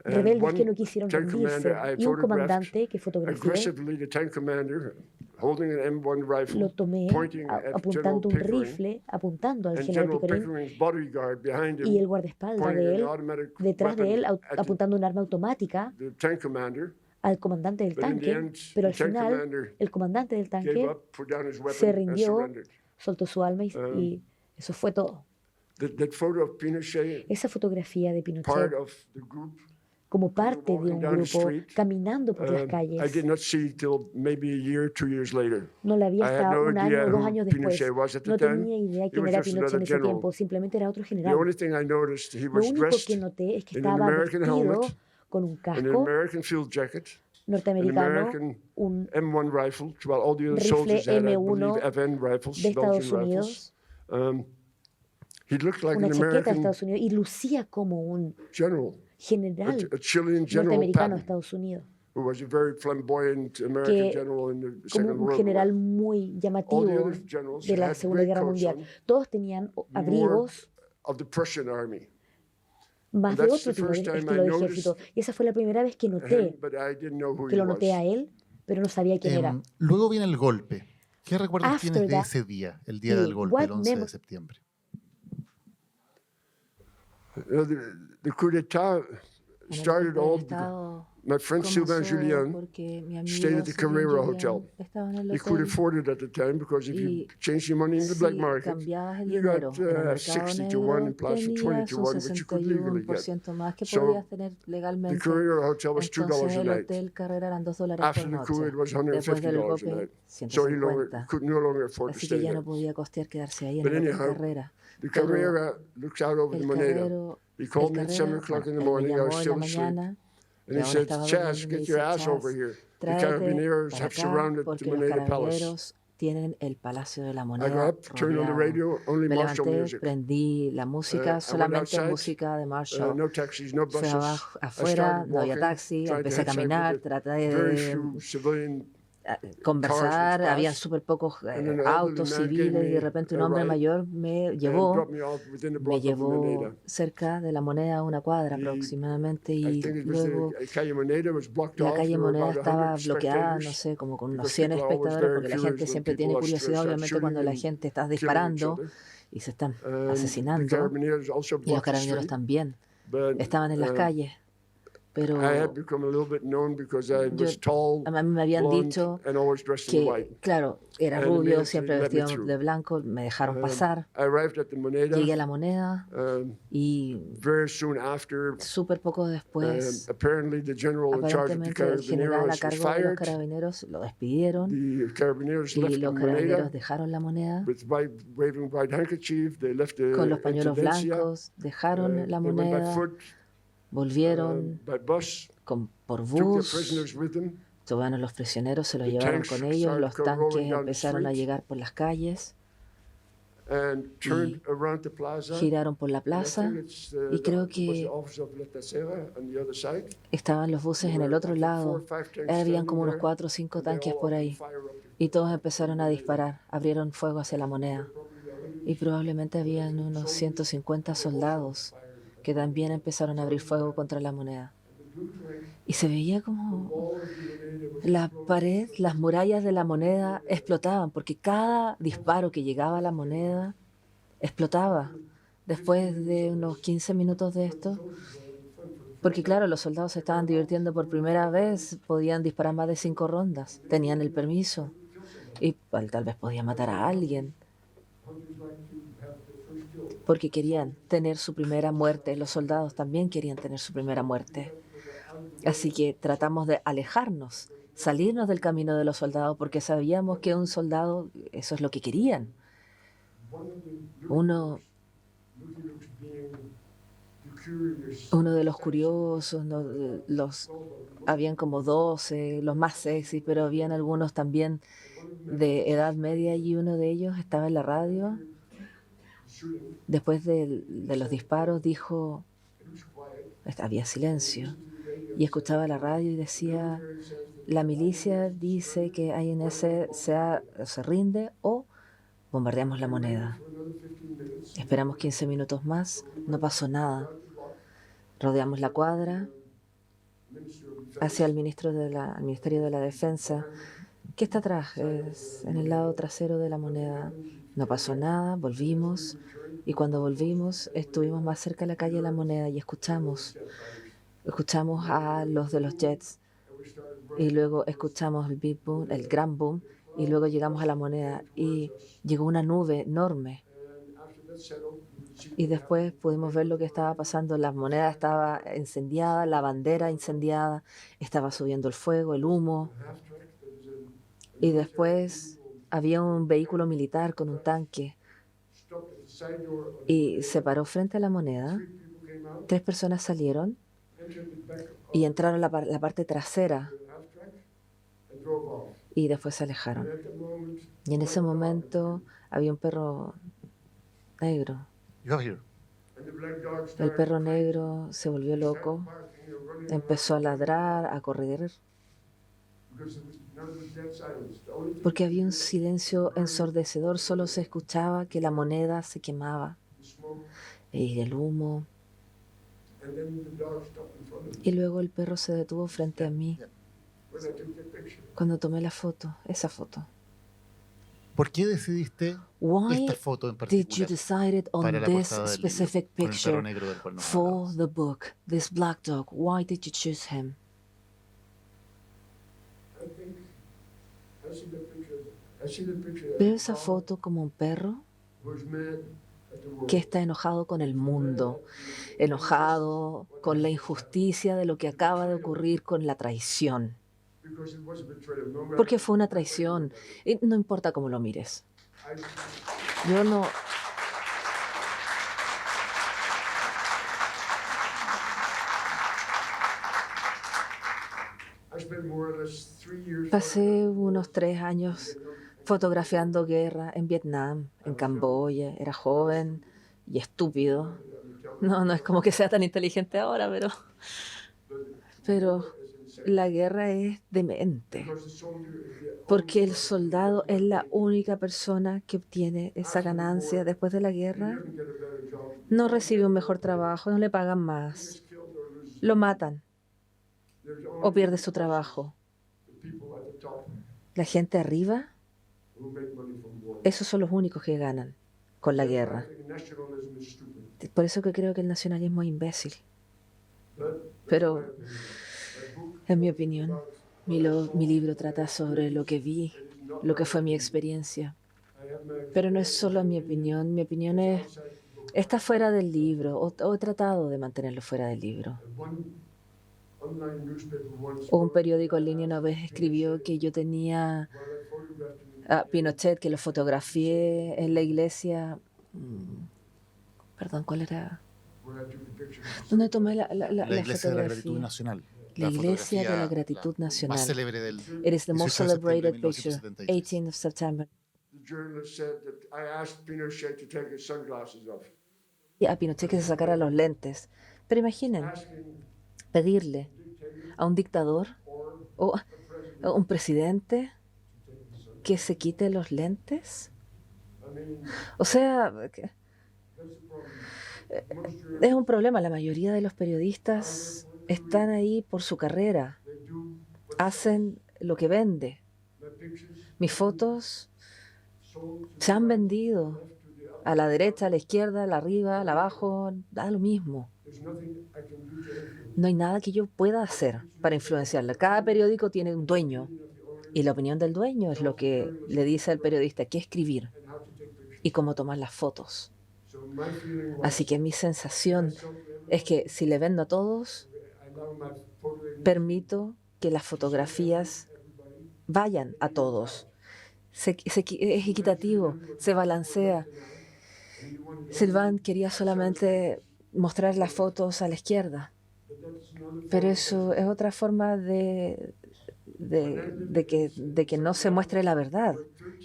Speaker 4: And
Speaker 2: rebeldes que
Speaker 4: one
Speaker 2: no quisieron
Speaker 4: tank
Speaker 2: rendirse
Speaker 4: commander I
Speaker 2: y un
Speaker 4: photographed
Speaker 2: comandante que fotografié
Speaker 4: aggressively, the tank commander holding an M1 rifle,
Speaker 2: lo tomé
Speaker 4: pointing at General
Speaker 2: apuntando un
Speaker 4: Pickering,
Speaker 2: rifle, apuntando al
Speaker 4: and
Speaker 2: general
Speaker 4: General
Speaker 2: Pickering
Speaker 4: Pickering's bodyguard behind
Speaker 2: y
Speaker 4: him,
Speaker 2: el guardaespaldas
Speaker 4: pointing
Speaker 2: de
Speaker 4: an
Speaker 2: él,
Speaker 4: automatic
Speaker 2: detrás de él,
Speaker 4: weapon at
Speaker 2: apuntando un arma automática
Speaker 4: the tank commander.
Speaker 2: al comandante del
Speaker 4: But in the
Speaker 2: tanque,
Speaker 4: end,
Speaker 2: pero al
Speaker 4: the tank
Speaker 2: final
Speaker 4: commander
Speaker 2: el comandante del
Speaker 4: gave
Speaker 2: tanque
Speaker 4: up, put down his
Speaker 2: se
Speaker 4: weapon, and
Speaker 2: rindió,
Speaker 4: surrendered.
Speaker 2: soltó su alma y eso fue todo.
Speaker 4: That photo of Pinochet,
Speaker 2: Esa fotografía de
Speaker 4: part
Speaker 2: Pinochet
Speaker 4: of the group,
Speaker 2: como parte de
Speaker 4: walking
Speaker 2: un
Speaker 4: down the
Speaker 2: grupo
Speaker 4: street,
Speaker 2: caminando por las
Speaker 4: I
Speaker 2: calles.
Speaker 4: did not see till maybe a year, 2 years later.
Speaker 2: No la vi
Speaker 4: I had
Speaker 2: hasta
Speaker 4: no
Speaker 2: un año
Speaker 4: idea
Speaker 2: o 2
Speaker 4: who
Speaker 2: años después.
Speaker 4: Pinochet was at the
Speaker 2: No
Speaker 4: time.
Speaker 2: tenía idea
Speaker 4: He
Speaker 2: quién
Speaker 4: was
Speaker 2: era
Speaker 4: just
Speaker 2: Pinochet en
Speaker 4: another
Speaker 2: ese
Speaker 4: general.
Speaker 2: tiempo, simplemente era otro
Speaker 4: The
Speaker 2: general.
Speaker 4: only thing I noticed, he
Speaker 2: Lo
Speaker 4: was
Speaker 2: único que
Speaker 4: dressed
Speaker 2: noté es que
Speaker 4: in an
Speaker 2: estaba
Speaker 4: American
Speaker 2: vestido
Speaker 4: helmet,
Speaker 2: con un
Speaker 4: in an
Speaker 2: casco
Speaker 4: American field jacket, an
Speaker 2: norteamericano,
Speaker 4: American
Speaker 2: un
Speaker 4: M1 rifle, while all the other
Speaker 2: rifle
Speaker 4: soldiers had, I
Speaker 2: M1
Speaker 4: believe, FN rifles,
Speaker 2: de Estados
Speaker 4: Belgian rifles.
Speaker 2: Unidos,
Speaker 4: He looked like
Speaker 2: una
Speaker 4: an
Speaker 2: chaqueta de
Speaker 4: American
Speaker 2: Estados Unidos y lucía como un
Speaker 4: general,
Speaker 2: general
Speaker 4: a Chilean general
Speaker 2: norteamericano de
Speaker 4: Patton,
Speaker 2: Estados Unidos,
Speaker 4: who was a very flamboyant American
Speaker 2: que
Speaker 4: general in the
Speaker 2: como
Speaker 4: Second
Speaker 2: un
Speaker 4: World
Speaker 2: general
Speaker 4: War.
Speaker 2: muy
Speaker 4: All the
Speaker 2: llamativo
Speaker 4: other generals
Speaker 2: de la
Speaker 4: had
Speaker 2: Segunda Guerra
Speaker 4: greatcoats
Speaker 2: Mundial.
Speaker 4: on,
Speaker 2: Todos tenían
Speaker 4: more
Speaker 2: abrigos
Speaker 4: of the Prussian army.
Speaker 2: más
Speaker 4: And
Speaker 2: de
Speaker 4: that's
Speaker 2: otro
Speaker 4: the first time I
Speaker 2: estilo de
Speaker 4: noticed
Speaker 2: ejército. Y esa fue la primera vez que
Speaker 4: him,
Speaker 2: noté,
Speaker 4: but I didn't know who
Speaker 2: que
Speaker 4: he
Speaker 2: lo noté
Speaker 4: was.
Speaker 2: a él, pero no sabía quién era.
Speaker 3: Luego viene el golpe. ¿Qué recuerdos
Speaker 2: After
Speaker 3: tienes de
Speaker 2: that,
Speaker 3: ese día, el día
Speaker 2: sí,
Speaker 3: del golpe,
Speaker 2: what
Speaker 3: el 11 de
Speaker 2: memo-
Speaker 3: septiembre?
Speaker 4: The coup d'etat started all my friend Sylvain Julien
Speaker 5: porque mi amigo
Speaker 4: stayed at the
Speaker 5: Sylvain
Speaker 4: Carrera
Speaker 5: Julien
Speaker 4: Hotel.
Speaker 5: estaba en el
Speaker 4: He could
Speaker 5: hotel.
Speaker 4: afford it at the time because if you
Speaker 5: Y
Speaker 4: change your money in the black
Speaker 5: si
Speaker 4: market,
Speaker 5: cambiabas el
Speaker 4: you
Speaker 5: dinero
Speaker 4: got
Speaker 5: en el mercado
Speaker 4: 60 to 1
Speaker 5: negro,
Speaker 4: and plus 20
Speaker 5: tenías
Speaker 4: to
Speaker 5: un
Speaker 4: 1, which you could legally get.
Speaker 5: 61% más que
Speaker 4: So,
Speaker 5: podías tener
Speaker 4: The
Speaker 5: legalmente.
Speaker 4: Carrera Hotel was $2
Speaker 5: Entonces
Speaker 4: a
Speaker 5: el
Speaker 4: night.
Speaker 5: hotel Carrera eran $2
Speaker 4: After
Speaker 5: por
Speaker 4: the coup,
Speaker 5: noche.
Speaker 4: it was
Speaker 5: Después del
Speaker 4: $150 a
Speaker 5: golpe,
Speaker 4: night. So he
Speaker 5: 150.
Speaker 4: could no longer afford to
Speaker 5: Así
Speaker 4: stay
Speaker 5: que ya
Speaker 4: there.
Speaker 5: no podía costear quedarse ahí en
Speaker 4: But
Speaker 5: el hotel
Speaker 4: anyhow,
Speaker 5: Carrera.
Speaker 4: The
Speaker 5: Pero
Speaker 4: Carrera looks out over the
Speaker 5: El
Speaker 4: Moneda.
Speaker 5: Carrero,
Speaker 4: He
Speaker 5: el
Speaker 4: called me at 7
Speaker 5: Carrera,
Speaker 4: o'clock in the
Speaker 5: él me
Speaker 4: morning. I
Speaker 5: llamó
Speaker 4: was
Speaker 5: en la
Speaker 4: still asleep.
Speaker 5: mañana
Speaker 4: And
Speaker 5: y
Speaker 4: he
Speaker 5: ahora
Speaker 4: said,
Speaker 5: estaba
Speaker 4: Chaz,
Speaker 5: durmiendo y me
Speaker 4: get your
Speaker 5: dice,
Speaker 4: ass over
Speaker 5: Chaz,
Speaker 4: here. The
Speaker 5: tráete
Speaker 4: Carabineers
Speaker 5: para
Speaker 4: have
Speaker 5: acá
Speaker 4: surrounded the
Speaker 5: porque los
Speaker 4: Moneda Palace.
Speaker 5: carabineros tienen el Palacio de la
Speaker 4: I got
Speaker 5: Moneda
Speaker 4: up, turned on the
Speaker 5: rodeado.
Speaker 4: radio, only
Speaker 5: Me
Speaker 4: Marshall
Speaker 5: levanté,
Speaker 4: music.
Speaker 5: prendí la
Speaker 4: I
Speaker 5: música,
Speaker 4: went
Speaker 5: solamente
Speaker 4: outside,
Speaker 5: música de Marshall.
Speaker 4: no taxis, no
Speaker 5: Fui
Speaker 4: buses. I
Speaker 5: afuera,
Speaker 4: started
Speaker 5: no había
Speaker 4: walking,
Speaker 5: taxi,
Speaker 4: tried to
Speaker 5: empecé a
Speaker 4: hitchhike
Speaker 5: caminar,
Speaker 4: with the
Speaker 5: traté
Speaker 4: very
Speaker 5: de
Speaker 4: few civilian
Speaker 5: conversar,
Speaker 4: cars which
Speaker 5: había
Speaker 4: passed.
Speaker 5: súper pocos
Speaker 4: And then an elderly
Speaker 5: autos
Speaker 4: man gave
Speaker 5: civiles y
Speaker 4: me
Speaker 5: de repente un
Speaker 4: a
Speaker 5: hombre
Speaker 4: ride
Speaker 5: mayor me
Speaker 4: and
Speaker 5: llevó,
Speaker 4: dropped me off within the block of the Moneda.
Speaker 5: cerca de la Moneda a una cuadra
Speaker 4: Y
Speaker 5: aproximadamente
Speaker 4: I
Speaker 5: y
Speaker 4: think it was
Speaker 5: luego
Speaker 4: the calle Moneda was blocked
Speaker 5: la
Speaker 4: off.
Speaker 5: calle
Speaker 4: There were
Speaker 5: Moneda
Speaker 4: about
Speaker 5: estaba
Speaker 4: 100
Speaker 5: bloqueada, no
Speaker 4: spectators.
Speaker 5: sé, como con unos
Speaker 4: because
Speaker 5: 100
Speaker 4: people are always
Speaker 5: espectadores,
Speaker 4: very
Speaker 5: porque la
Speaker 4: curious
Speaker 5: gente
Speaker 4: when
Speaker 5: siempre
Speaker 4: people
Speaker 5: tiene
Speaker 4: are
Speaker 5: curiosidad,
Speaker 4: start
Speaker 5: obviamente,
Speaker 4: shooting
Speaker 5: cuando la
Speaker 4: and
Speaker 5: gente está
Speaker 4: killing each
Speaker 5: disparando
Speaker 4: other.
Speaker 5: y se están
Speaker 4: And the
Speaker 5: asesinando,
Speaker 4: Carabineers also
Speaker 5: y los
Speaker 4: blocked the
Speaker 5: carabineros
Speaker 4: street.
Speaker 5: también
Speaker 4: But
Speaker 5: estaban en las calles, pero
Speaker 4: I had become a little bit known because I was tall,
Speaker 5: a mí me habían
Speaker 4: blonde,
Speaker 5: dicho
Speaker 4: and always dressed in white.
Speaker 5: que, claro, era
Speaker 4: And
Speaker 5: rubio,
Speaker 4: immediately
Speaker 5: siempre
Speaker 4: let me
Speaker 5: vestido
Speaker 4: through.
Speaker 5: de blanco, me dejaron pasar.
Speaker 4: I arrived at the Moneda
Speaker 5: Llegué a la Moneda y
Speaker 4: very soon after.
Speaker 5: súper poco después,
Speaker 4: Apparently, the general in charge of the
Speaker 5: aparentemente el general a
Speaker 4: Carabineers was
Speaker 5: cargo de los
Speaker 4: fired.
Speaker 5: carabineros lo despidieron
Speaker 4: The Carabineers
Speaker 5: y
Speaker 4: left the
Speaker 5: los
Speaker 4: Moneda
Speaker 5: carabineros dejaron la Moneda
Speaker 4: with waving white handkerchief. They left the
Speaker 5: con los pañuelos
Speaker 4: Intendencia.
Speaker 5: blancos, dejaron la
Speaker 4: They went by
Speaker 5: Moneda,
Speaker 4: foot,
Speaker 5: volvieron
Speaker 4: by bus,
Speaker 5: por
Speaker 4: took the
Speaker 5: bus,
Speaker 4: prisoners with them.
Speaker 5: tomaron los prisioneros, se los
Speaker 4: The
Speaker 5: llevaron
Speaker 4: tanks
Speaker 5: con ellos, los
Speaker 4: started rolling
Speaker 5: tanques
Speaker 4: down the
Speaker 5: empezaron a
Speaker 4: street.
Speaker 5: llegar por las calles,
Speaker 4: And turned around the plaza.
Speaker 5: giraron por la
Speaker 4: And I
Speaker 5: plaza
Speaker 4: think it's,
Speaker 5: y creo
Speaker 4: was
Speaker 5: que
Speaker 4: the office of La Tercera on the other side.
Speaker 5: estaban los buses en el otro lado,
Speaker 4: 4 or 5 tanks
Speaker 5: habían
Speaker 4: standing
Speaker 5: como unos
Speaker 4: there,
Speaker 5: 4 o 5
Speaker 4: and they
Speaker 5: tanques
Speaker 4: all
Speaker 5: por
Speaker 4: opened
Speaker 5: ahí
Speaker 4: fire up.
Speaker 5: y todos empezaron a disparar, abrieron fuego hacia la Moneda y probablemente habían unos 150 soldados que también empezaron a abrir fuego contra la Moneda. Y se veía como la pared, las murallas de la Moneda explotaban, porque cada disparo que llegaba a la Moneda explotaba. Después de unos 15 minutos de esto, porque claro, los soldados se estaban divirtiendo por primera vez, podían disparar más de 5 rondas, tenían el permiso y tal vez podían matar a alguien, porque querían tener su primera muerte. Los soldados también querían tener su primera muerte. Así que tratamos de alejarnos, salirnos del camino de los soldados, porque sabíamos que un soldado, eso es lo que querían. Uno Uno de los curiosos, habían como 12, los más sexy, pero habían algunos también de edad media y uno de ellos estaba en la radio. Después de los disparos dijo, había silencio, y escuchaba la radio y decía, la milicia dice que INS se rinde o bombardeamos la moneda. Esperamos 15 minutos más, no pasó nada. Rodeamos la cuadra hacia el Ministerio de la Defensa, que está atrás, es en el lado trasero de la moneda. No pasó nada, volvimos, y cuando volvimos estuvimos más cerca de la calle de la moneda y escuchamos a los de los jets, y luego escuchamos el big boom, el gran boom, y luego llegamos a la moneda y llegó una nube enorme. Y después pudimos ver lo que estaba pasando. La moneda estaba incendiada, la bandera incendiada, estaba subiendo el fuego, el humo. Y después había un vehículo militar con un tanque y se paró frente a la moneda. 3 personas salieron y entraron a la parte trasera y después se alejaron. Y en ese momento había un perro negro. El perro negro se volvió loco, empezó a ladrar, a correr, porque había un silencio ensordecedor, solo se escuchaba que la moneda se quemaba y el humo. Y luego el perro se detuvo frente a mí cuando tomé la foto, esa foto.
Speaker 3: ¿Por qué decidiste esta foto en
Speaker 5: Did you
Speaker 3: particular
Speaker 5: decide on
Speaker 3: para la
Speaker 5: this
Speaker 3: portada del libro,
Speaker 5: specific
Speaker 3: con el perro
Speaker 5: picture
Speaker 3: negro del cual nos
Speaker 5: for
Speaker 3: hablabas?
Speaker 5: the book, this black dog? Why did you choose him? Veo esa foto como un perro que está enojado con el mundo, enojado con la injusticia de lo que acaba de ocurrir con la traición. Porque fue una traición, y no importa cómo lo mires. Yo no... Pasé unos 3 años fotografiando guerra en Vietnam, en Camboya. Era joven y estúpido. No es como que sea tan inteligente ahora, pero la guerra es demente. Porque el soldado es la única persona que obtiene esa ganancia después de la guerra. No recibe un mejor trabajo, no le pagan más. Lo matan o pierde su trabajo. La gente arriba, esos son los únicos que ganan con la guerra. Por eso que creo que el nacionalismo es imbécil. Pero, en mi opinión, mi libro trata sobre lo que vi, lo que fue mi experiencia. Pero no es solo mi opinión está fuera del libro, o he tratado de mantenerlo fuera del libro. Un periódico en línea una vez escribió que yo tenía a Pinochet, que lo fotografié en la iglesia. Perdón, ¿cuál era? ¿Dónde tomé la
Speaker 3: Iglesia de la Gratitud
Speaker 5: fotografía?
Speaker 3: Nacional.
Speaker 5: La Iglesia de la Gratitud Nacional.
Speaker 3: Más célebre del
Speaker 5: It is the most
Speaker 3: 18 de septiembre de
Speaker 5: celebrated picture,
Speaker 3: 1973.
Speaker 5: 18th of September.
Speaker 4: The journalist said that I asked Pinochet to take his sunglasses off.
Speaker 5: Y a Pinochet que se sacara los lentes. Pero imaginen, pedirle a un dictador o a un presidente que se quite los lentes. O sea, es un problema. La mayoría de los periodistas están ahí por su carrera. Hacen lo que vende. Mis fotos se han vendido a la derecha, a la izquierda, a la arriba, a la abajo, da lo mismo. No hay nada que yo pueda hacer para influenciarla. Cada periódico tiene un dueño y la opinión del dueño es lo que le dice al periodista qué escribir y cómo tomar las fotos. Así que mi sensación es que si le vendo a todos, permito que las fotografías vayan a todos. Es equitativo, se balancea. Sylvain quería solamente mostrar las fotos a la izquierda. Pero eso es otra forma de que no se muestre la verdad.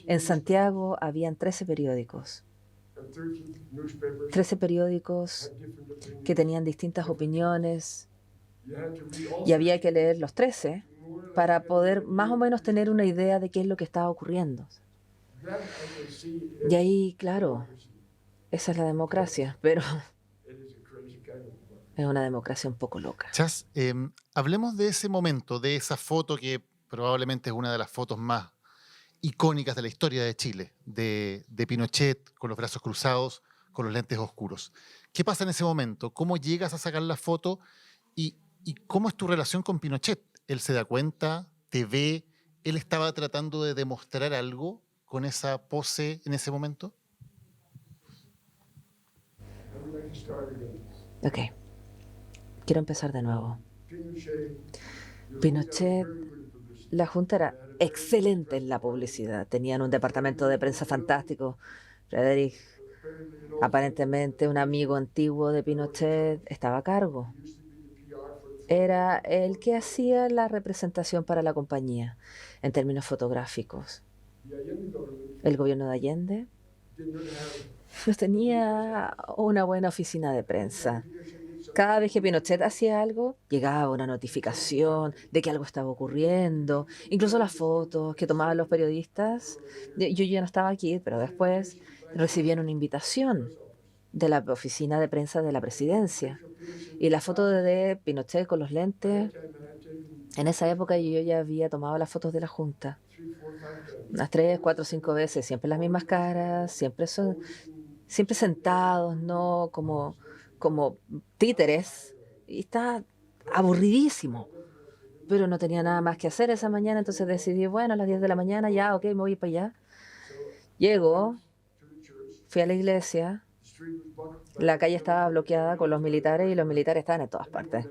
Speaker 5: En Santiago habían 13 periódicos. 13 periódicos que tenían distintas opiniones y había que leer los 13 para poder más o menos tener una idea de qué es lo que estaba ocurriendo. Y ahí, claro, esa es la democracia, pero es una democracia un poco loca.
Speaker 3: Chas, hablemos de ese momento, de esa foto que probablemente es una de las fotos más icónicas de la historia de Chile, de Pinochet con los brazos cruzados, con los lentes oscuros. ¿Qué pasa en ese momento? ¿Cómo llegas a sacar la foto? ¿Y cómo es tu relación con Pinochet? ¿Él se da cuenta? ¿Te ve? ¿Él estaba tratando de demostrar algo con esa pose en ese momento?
Speaker 5: Ok, quiero empezar de nuevo. Pinochet, la Junta era excelente en la publicidad. Tenían un departamento de prensa fantástico. Frederick, aparentemente un amigo antiguo de Pinochet, estaba a cargo. Era el que hacía la representación para la compañía en términos fotográficos. El gobierno de Allende no tenía una buena oficina de prensa. Cada vez que Pinochet hacía algo, llegaba una notificación de que algo estaba ocurriendo. Incluso las fotos que tomaban los periodistas, yo ya no estaba aquí, pero después recibían una invitación de la oficina de prensa de la presidencia. Y la foto de Pinochet con los lentes, en esa época yo ya había tomado las fotos de la Junta. Unas 3, 4, 5 veces, siempre las mismas caras, siempre sentados, ¿no? Como títeres. Y está aburridísimo. Pero no tenía nada más que hacer esa mañana, entonces decidí, bueno, a las 10 de la mañana, ya, ok, me voy para allá. Llego, fui a la iglesia. La calle estaba bloqueada con los militares y los militares estaban en todas partes.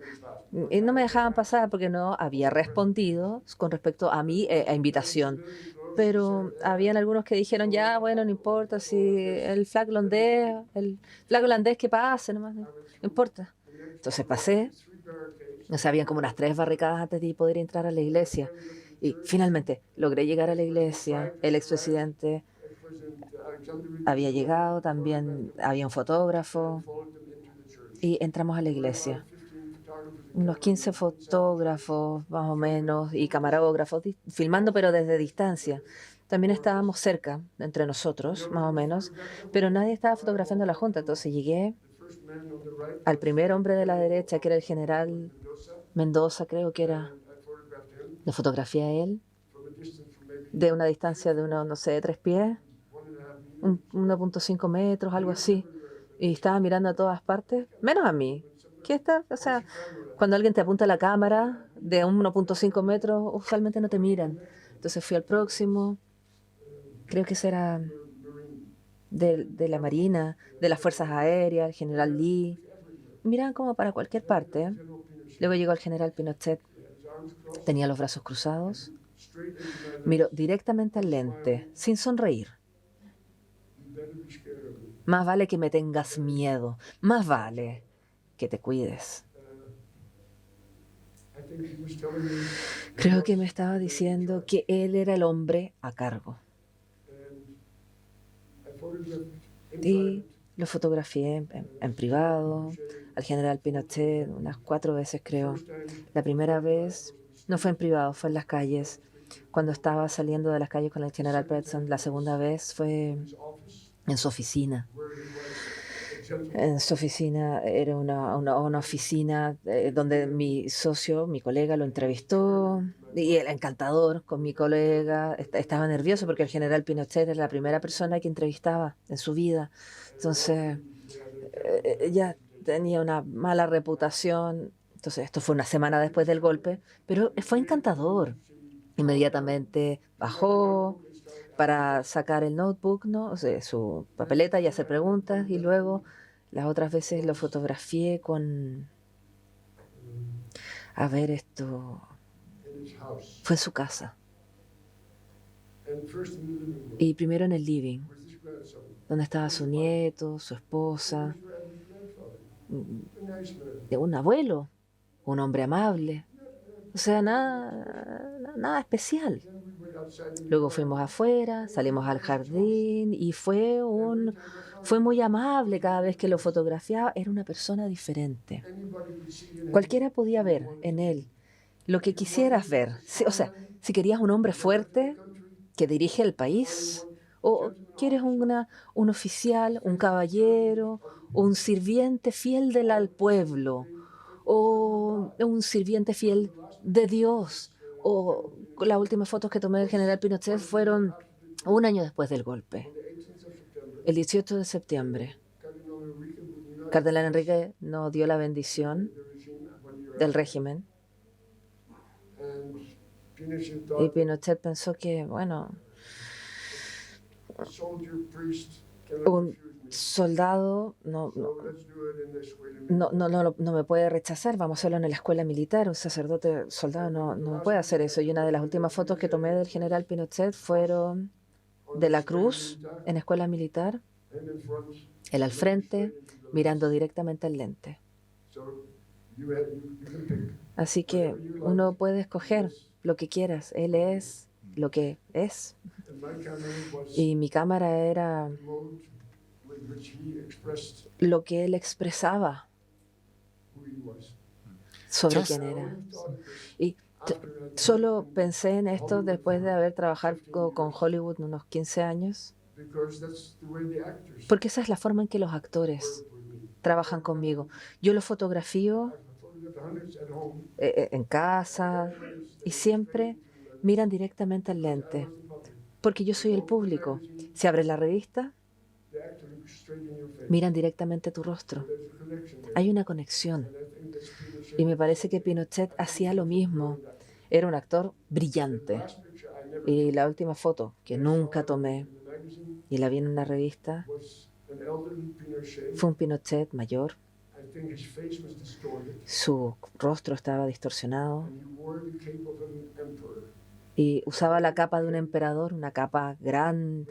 Speaker 5: Y no me dejaban pasar porque no había respondido con respecto a mi invitación. Pero habían algunos que dijeron, ya, bueno, no importa si el flag holandés que pase, nomás, no importa. Entonces pasé, o sea, habían como unas 3 barricadas antes de poder entrar a la iglesia. Y finalmente logré llegar a la iglesia. El expresidente había llegado, también había un fotógrafo y entramos a la iglesia. Unos 15 fotógrafos más o menos y camarógrafos filmando pero desde distancia. También estábamos cerca entre nosotros, más o menos, pero nadie estaba fotografiando a la Junta. Entonces llegué al primer hombre de la derecha, que era el general Mendoza, creo que era. Lo fotografié a él de una distancia de unos, no sé, 3 pies. 1.5 metros, algo así. Y estaba mirando a todas partes, menos a mí. ¿Qué está? O sea, cuando alguien te apunta la cámara de 1.5 metros, usualmente no te miran. Entonces fui al próximo, creo que ese era de la Marina, de las Fuerzas Aéreas, el general Lee. Miraban como para cualquier parte. Luego llegó el general Pinochet. Tenía los brazos cruzados. Miró directamente al lente, sin sonreír. Más vale que me tengas miedo, más vale que te cuides. Creo que me estaba diciendo que él era el hombre a cargo. Y lo fotografié en privado, al general Pinochet, unas 4 veces creo. La primera vez no fue en privado, fue en las calles, cuando estaba saliendo de las calles con el general Preston. La segunda vez fue en su oficina. En su oficina era una oficina donde mi socio, mi colega, lo entrevistó. Y el encantador con mi colega estaba nervioso porque el general Pinochet era la primera persona que entrevistaba en su vida. Entonces, ya tenía una mala reputación. Entonces, esto fue una semana después del golpe, pero fue encantador. Inmediatamente bajó para sacar el notebook, ¿no? O sea, su papeleta y hacer preguntas, y luego las otras veces lo fotografié con... A ver, esto... Fue en su casa. Y primero en el living, donde estaba su nieto, su esposa. de un abuelo, un hombre amable. O sea, nada especial. Luego fuimos afuera, salimos al jardín y fue muy amable cada vez que lo fotografiaba. Era una persona diferente. Cualquiera podía ver en él lo que quisieras ver. O sea, si querías un hombre fuerte que dirige el país, o quieres un oficial, un caballero, un sirviente fiel al pueblo, o un sirviente fiel de Dios. O las últimas fotos que tomé del general Pinochet fueron un año después del golpe, el 18 de septiembre. Cardenal Enrique nos dio la bendición del régimen. Y Pinochet pensó que, bueno, un soldado no me puede rechazar, vamos a hacerlo en la escuela militar, un sacerdote soldado no puede hacer eso. Y una de las últimas fotos que tomé del general Pinochet fueron de la cruz en escuela militar, él al frente, mirando directamente al lente. Así que uno puede escoger lo que quieras, él es lo que es. Y mi cámara era lo que él expresaba sobre quién era. Y solo pensé en esto después de haber trabajado con Hollywood unos 15 años, porque esa es la forma en que los actores trabajan conmigo. Yo los fotografío en casa y siempre miran directamente al lente, porque yo soy el público. Si abres la revista, miran directamente tu rostro. Hay una conexión. Y me parece que Pinochet hacía lo mismo. Era un actor brillante. Y la última foto que nunca tomé, y la vi en una revista, fue un Pinochet mayor. Su rostro estaba distorsionado y usaba la capa de un emperador, una gran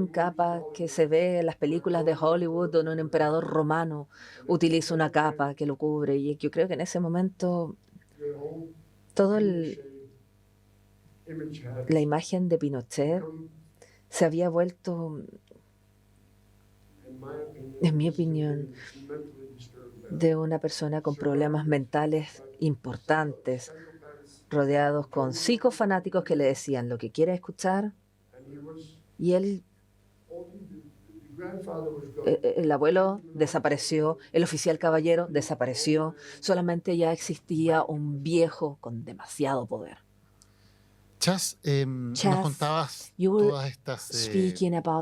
Speaker 5: capa que se ve en las películas de Hollywood, donde un emperador romano utiliza una capa que lo cubre. Y yo creo que en ese momento la imagen de Pinochet se había vuelto, en mi opinión, de una persona con problemas mentales importantes, rodeados con psicofanáticos que le decían lo que quiere escuchar, y él, el abuelo desapareció, el oficial caballero desapareció, solamente ya existía un viejo con demasiado poder.
Speaker 3: Chas, nos contabas todos estos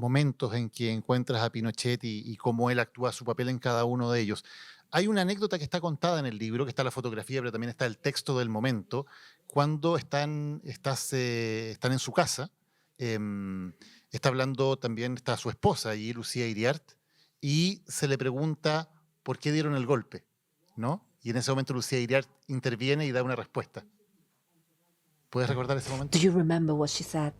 Speaker 3: momentos en que encuentras a Pinochet y cómo él actúa su papel en cada uno de ellos. Hay una anécdota que está contada en el libro, que está la fotografía, pero también está el texto del momento, cuando están en su casa. Está hablando también, está su esposa allí, Lucía Iriart, y se le pregunta por qué dieron el golpe, ¿no? Y en ese momento Lucía Iriart interviene y da una respuesta. ¿Puedes recordar ese momento?
Speaker 2: Do you remember what she said?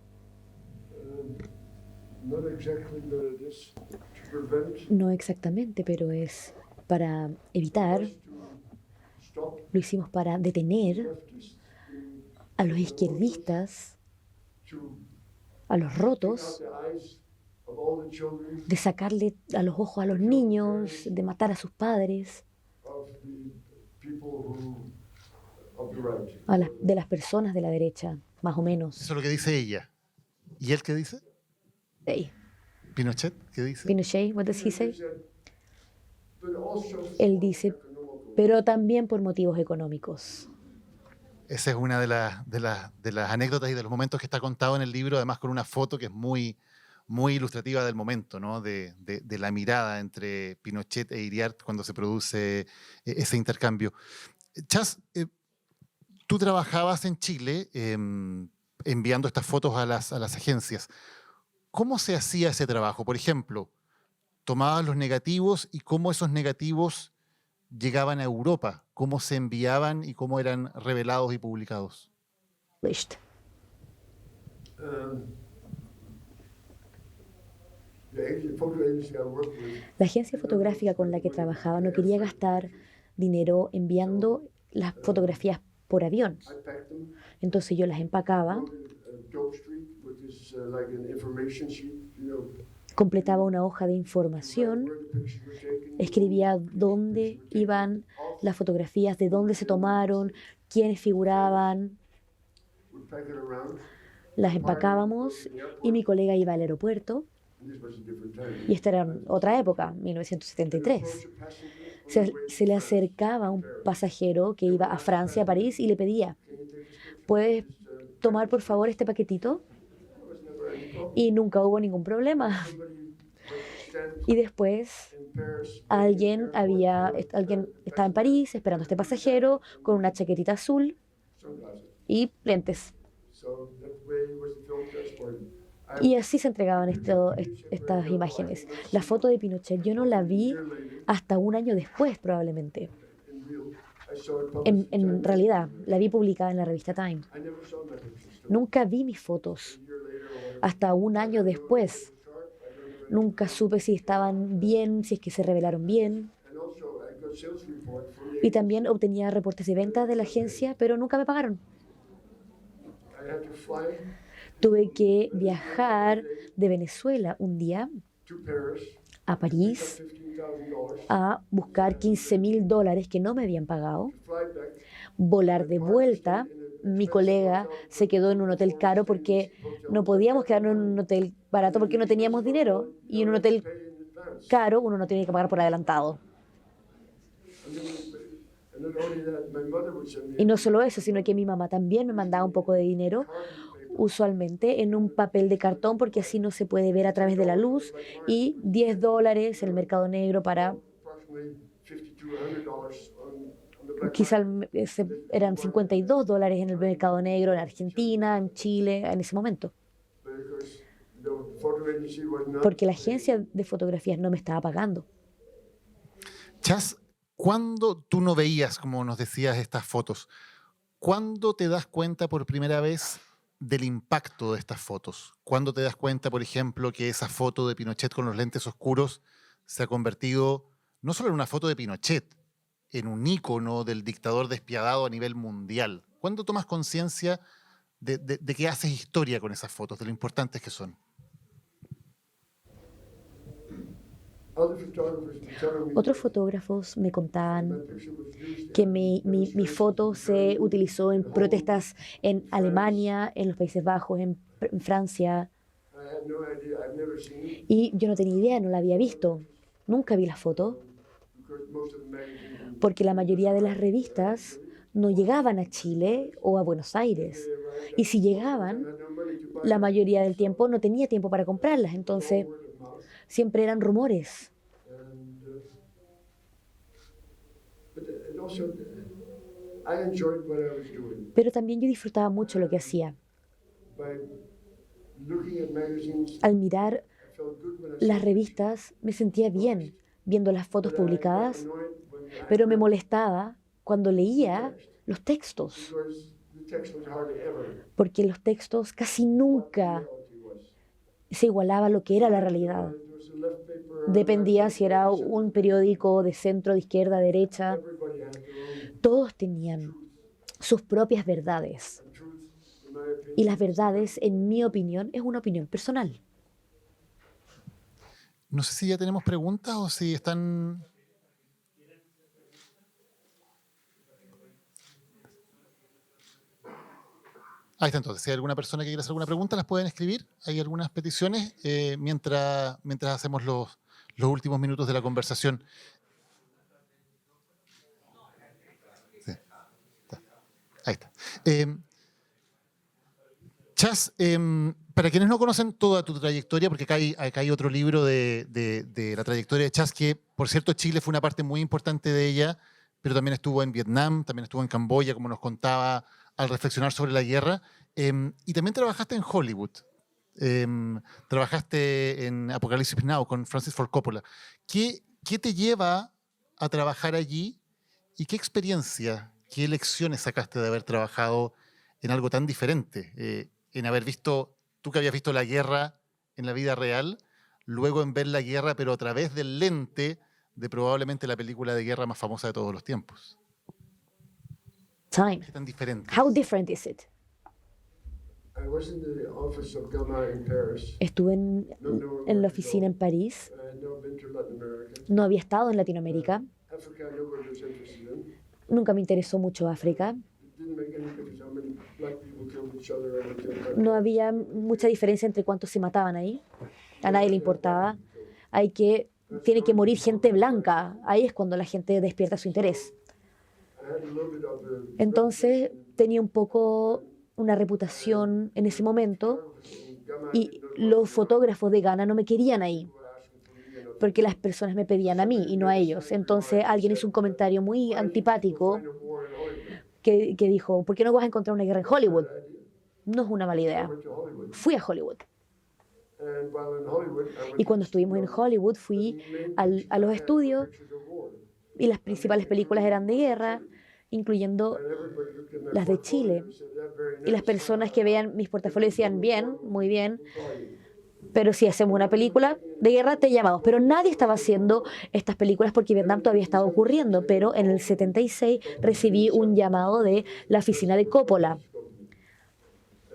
Speaker 2: No exactamente, pero es para evitar, lo hicimos para detener a los izquierdistas, a los rotos, de sacarle a los ojos a los niños, de matar a sus padres, de las personas de la derecha, más o menos.
Speaker 3: Eso es lo que dice ella. ¿Y él qué dice?
Speaker 2: Hey.
Speaker 3: ¿Pinochet qué dice?
Speaker 2: Pinochet, what does he say? Él dice, pero también por motivos económicos.
Speaker 3: Esa es una de las anécdotas y de los momentos que está contado en el libro, además con una foto que es muy, muy ilustrativa del momento, ¿no? De la mirada entre Pinochet e Iriart cuando se produce ese intercambio. Chas, tú trabajabas en Chile enviando estas fotos a las agencias. ¿Cómo se hacía ese trabajo? Por ejemplo, tomabas los negativos y cómo esos negativos llegaban a Europa, cómo se enviaban y cómo eran revelados y publicados.
Speaker 2: La agencia fotográfica con la que trabajaba no quería gastar dinero enviando las fotografías por avión. Entonces yo las empacaba, completaba una hoja de información, escribía dónde iban las fotografías, de dónde se tomaron, quiénes figuraban. Las empacábamos y mi colega iba al aeropuerto. Y esta era otra época, 1973. Se le acercaba un pasajero que iba a Francia, a París, y le pedía, ¿puedes tomar por favor este paquetito? Y nunca hubo ningún problema. Y después alguien estaba en París esperando a este pasajero con una chaquetita azul y lentes. Y así se entregaban estas imágenes. La foto de Pinochet yo no la vi hasta un año después, probablemente. En realidad, la vi publicada en la revista Time. Nunca vi mis fotos hasta un año después. Nunca supe si estaban bien, si es que se revelaron bien. Y también obtenía reportes de ventas de la agencia, pero nunca me pagaron. Tuve que viajar de Venezuela un día a París a buscar $15,000 que no me habían pagado, volar de vuelta. Mi colega se quedó en un hotel caro porque no podíamos quedarnos en un hotel barato porque no teníamos dinero, y en un hotel caro uno no tiene que pagar por adelantado. Y no solo eso, sino que mi mamá también me mandaba un poco de dinero, usualmente en un papel de cartón, porque así no se puede ver a través de la luz, y $10 en el mercado negro para... Quizás eran $52 en el mercado negro en Argentina, en Chile, en ese momento. Porque la agencia de fotografías no me estaba pagando.
Speaker 3: Chas, ¿cuándo tú no veías, como nos decías, estas fotos? ¿Cuándo te das cuenta por primera vez del impacto de estas fotos? ¿Cuándo te das cuenta, por ejemplo, que esa foto de Pinochet con los lentes oscuros se ha convertido no solo en una foto de Pinochet, en un ícono del dictador despiadado a nivel mundial? ¿Cuándo tomas conciencia de que haces historia con esas fotos, de lo importantes que son?
Speaker 2: Otros fotógrafos me contaban que mi foto se utilizó en protestas en Alemania, en los Países Bajos, en Francia. Y yo no tenía idea, no la había visto. Nunca vi la foto, porque la mayoría de las revistas no llegaban a Chile o a Buenos Aires. Y si llegaban, la mayoría del tiempo no tenía tiempo para comprarlas. Entonces, siempre eran rumores. Pero también yo disfrutaba mucho lo que hacía. Al mirar las revistas me sentía bien viendo las fotos publicadas, pero me molestaba cuando leía los textos, porque los textos casi nunca se igualaba a lo que era la realidad. Dependía si era un periódico de centro, de izquierda, de derecha. Todos tenían sus propias verdades. Y las verdades, en mi opinión, es una opinión personal.
Speaker 3: No sé si ya tenemos preguntas o si están... Ahí está, entonces. Si hay alguna persona que quiera hacer alguna pregunta, las pueden escribir. Hay algunas peticiones mientras hacemos los últimos minutos de la conversación. Sí. Ahí está. Chas, para quienes no conocen toda tu trayectoria, porque acá hay otro libro de la trayectoria de Chas, que por cierto Chile fue una parte muy importante de ella, pero también estuvo en Vietnam, también estuvo en Camboya, como nos contaba al reflexionar sobre la guerra, y también trabajaste en Hollywood. Trabajaste en Apocalypse Now con Francis Ford Coppola. ¿Qué te lleva a trabajar allí y qué experiencia, qué lecciones sacaste de haber trabajado en algo tan diferente? En haber visto, tú que habías visto la guerra en la vida real, luego en ver la guerra, pero a través del lente de probablemente la película de guerra más famosa de todos los tiempos.
Speaker 2: Time.
Speaker 3: ¿Qué tan diferente?
Speaker 2: How different is it?
Speaker 4: I was in the office of Gamma in Paris.
Speaker 2: Estuve en la oficina en París.
Speaker 4: I had never been to Latin America.
Speaker 2: No había estado en Latinoamérica.
Speaker 4: Africa, I never was interested in.
Speaker 2: Nunca me interesó mucho África.
Speaker 4: It didn't make any difference how many black people killed each other and killed
Speaker 2: No había mucha diferencia entre cuántos se mataban ahí. A nadie le importaba. Tiene que morir gente blanca. Ahí es cuando la gente despierta su interés.
Speaker 4: I had a little bit of the
Speaker 2: Entonces tenía un poco una reputación en ese momento y los fotógrafos de Ghana no me querían ahí porque las personas me pedían a mí y no a ellos. Entonces alguien hizo un comentario muy antipático que dijo, ¿por qué no vas a encontrar una guerra en Hollywood? No es una mala idea.
Speaker 4: to Hollywood.
Speaker 2: Fui a Hollywood.
Speaker 4: And while in Hollywood, I went
Speaker 2: Y cuando estuvimos en Hollywood fui a los estudios
Speaker 4: pictures of war.
Speaker 2: y las principales películas eran de guerra, incluyendo
Speaker 4: And everybody looked at my
Speaker 2: las de
Speaker 4: portfolio
Speaker 2: Chile.
Speaker 4: and said, "That's very
Speaker 2: Y las
Speaker 4: nice.
Speaker 2: personas que vean mis portafolios decían, bien, muy bien, pero si hacemos una película de guerra te llamamos. Pero nadie estaba haciendo estas películas porque Vietnam todavía estaba ocurriendo. Pero en el 76 recibí un llamado de la oficina de Coppola.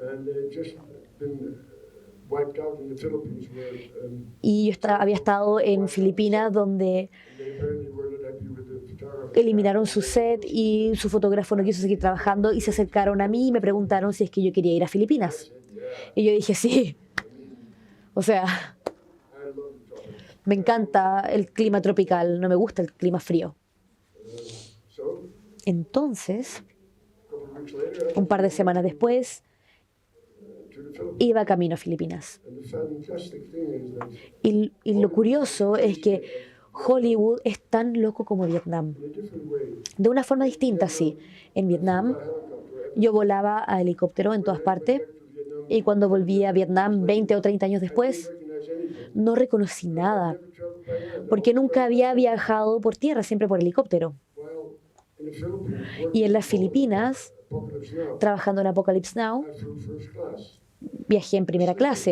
Speaker 4: And they'd just been wiped out in the Philippines where
Speaker 2: Y yo había estado en Filipinas donde
Speaker 4: they apparently were not happy with the photographer.
Speaker 2: eliminaron su set y su fotógrafo no quiso seguir trabajando y se acercaron a mí y me preguntaron si es que yo quería ir a Filipinas. Y yo dije, sí. O sea,
Speaker 4: I love the tropics.
Speaker 2: me encanta el clima tropical, no me gusta el clima frío.
Speaker 4: So,
Speaker 2: Entonces,
Speaker 4: a couple of weeks later,
Speaker 2: un par de semanas después,
Speaker 4: to the Philippines.
Speaker 2: iba camino a Filipinas.
Speaker 4: And the fantastic thing is that
Speaker 2: Y lo curioso es que Hollywood es tan loco como Vietnam.
Speaker 4: in a different way,
Speaker 2: De una forma distinta, sí. En Vietnam
Speaker 4: helicopter,
Speaker 2: yo volaba a helicóptero en todas partes y cuando volví a Vietnam 20 o 30 años después,
Speaker 4: recognize anything.
Speaker 2: no reconocí nada
Speaker 4: Traveled by land.
Speaker 2: porque nunca había viajado por tierra, siempre por helicóptero.
Speaker 4: While in the Philippines,
Speaker 2: Y en las Filipinas,
Speaker 4: Apocalypse Now,
Speaker 2: trabajando en Apocalypse Now,
Speaker 4: I flew first class.
Speaker 2: viajé en primera clase.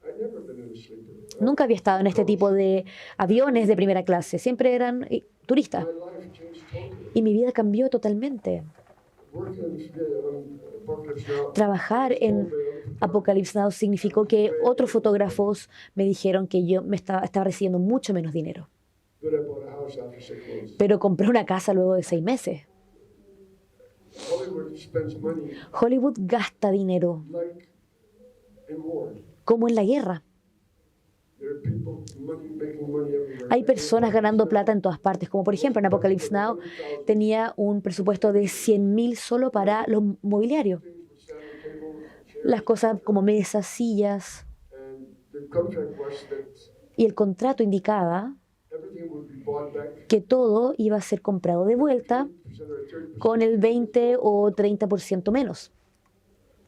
Speaker 4: I'd never been in a sleeper.
Speaker 2: Nunca había estado en este tipo de aviones de primera clase, siempre eran turistas.
Speaker 4: My life changed totally.
Speaker 2: Y mi vida cambió totalmente.
Speaker 4: Working on Apocalypse Now,
Speaker 2: Trabajar en Apocalypse Now significó que otros fotógrafos me dijeron que yo estaba recibiendo mucho menos dinero.
Speaker 4: but I bought a house after 6 months.
Speaker 2: Pero compré una casa luego de 6 meses.
Speaker 4: Hollywood spends money
Speaker 2: Hollywood gasta dinero,
Speaker 4: like in war.
Speaker 2: como en la guerra.
Speaker 4: There are people making money everywhere.
Speaker 2: Hay personas ganando plata en todas partes, como por ejemplo en Apocalypse Now tenía un presupuesto de 100.000 solo para los mobiliarios. Las cosas como mesas, sillas.
Speaker 4: And the contract was that
Speaker 2: Y el contrato indicaba
Speaker 4: everything would be bought back,
Speaker 2: que todo iba a ser comprado de vuelta
Speaker 4: 10% or 30%.
Speaker 2: con el 20 o 30% menos.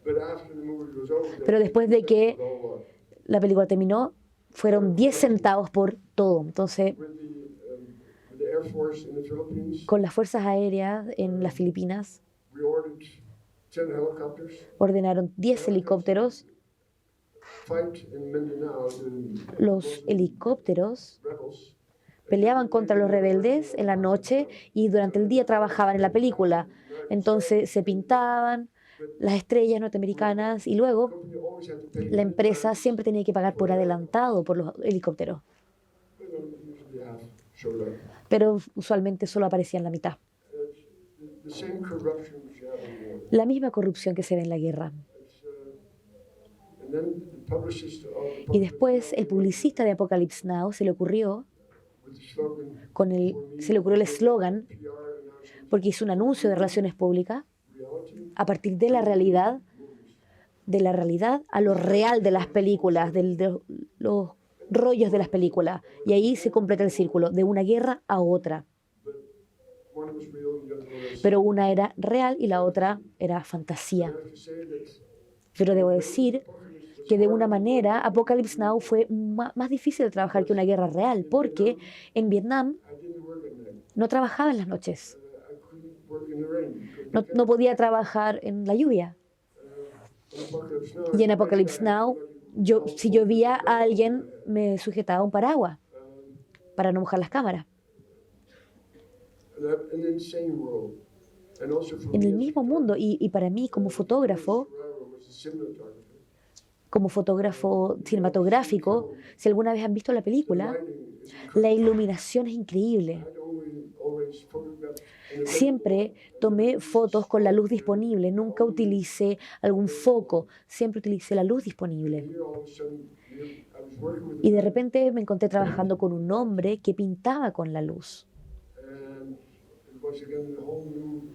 Speaker 4: But after the movie was over,
Speaker 2: Pero después de que
Speaker 4: the whole lot.
Speaker 2: la película terminó, fueron 10 centavos por todo. Entonces,
Speaker 4: With the Air Force in the Philippines,
Speaker 2: con las fuerzas aéreas en las Filipinas,
Speaker 4: we ordered 10 helicopters,
Speaker 2: ordenaron 10 helicópteros.
Speaker 4: fight in Mindanao, the
Speaker 2: Los helicópteros
Speaker 4: rebels.
Speaker 2: peleaban contra los rebeldes en la noche y durante el día trabajaban en la película. Entonces se pintaban las estrellas norteamericanas y luego
Speaker 4: You always had to pay.
Speaker 2: la empresa siempre tenía que pagar por adelantado por los helicópteros,
Speaker 4: Usually half showed up.
Speaker 2: pero usualmente solo aparecían la mitad.
Speaker 4: The same corruption which you have in war.
Speaker 2: La misma corrupción que se ve en la guerra.
Speaker 4: And then the publicist of
Speaker 2: Y después el publicista de Apocalypse Now se le ocurrió
Speaker 4: with the slogan
Speaker 2: se le ocurrió el eslogan,
Speaker 4: PR announcement
Speaker 2: porque hizo un anuncio de relaciones públicas
Speaker 4: reality
Speaker 2: a partir de la realidad a lo real de las películas, de los rollos de las películas. Y ahí se completa el círculo, de una guerra a otra.
Speaker 4: one was real and the other was.
Speaker 2: Pero una era real y la otra era fantasía.
Speaker 4: I have to say that
Speaker 2: Pero debo decir que de una manera Apocalypse Now fue más difícil de trabajar que una guerra real, porque en Vietnam
Speaker 4: I didn't work at night.
Speaker 2: no trabajaba en las noches,
Speaker 4: I couldn't work in the rain.
Speaker 2: no podía trabajar en la lluvia.
Speaker 4: In Apocalypse Now,
Speaker 2: Y en Apocalypse Now Si yo veía a alguien, me sujetaba un paraguas para no mojar las cámaras.
Speaker 4: an insane world. And also for
Speaker 2: En
Speaker 4: me
Speaker 2: el
Speaker 4: as a
Speaker 2: mismo mundo. Y para mí, como fotógrafo
Speaker 4: was a cinematographer.
Speaker 2: cinematográfico, si alguna vez han visto la película,
Speaker 4: Lighting is incredible.
Speaker 2: la iluminación es increíble.
Speaker 4: I'd always photographed in a
Speaker 2: Siempre tomé fotos con la luz disponible, nunca utilicé algún foco, siempre utilicé la luz disponible.
Speaker 4: here all of a sudden I was working with
Speaker 2: Y de repente me encontré trabajando con un hombre que pintaba con la luz.
Speaker 4: and it was again a whole new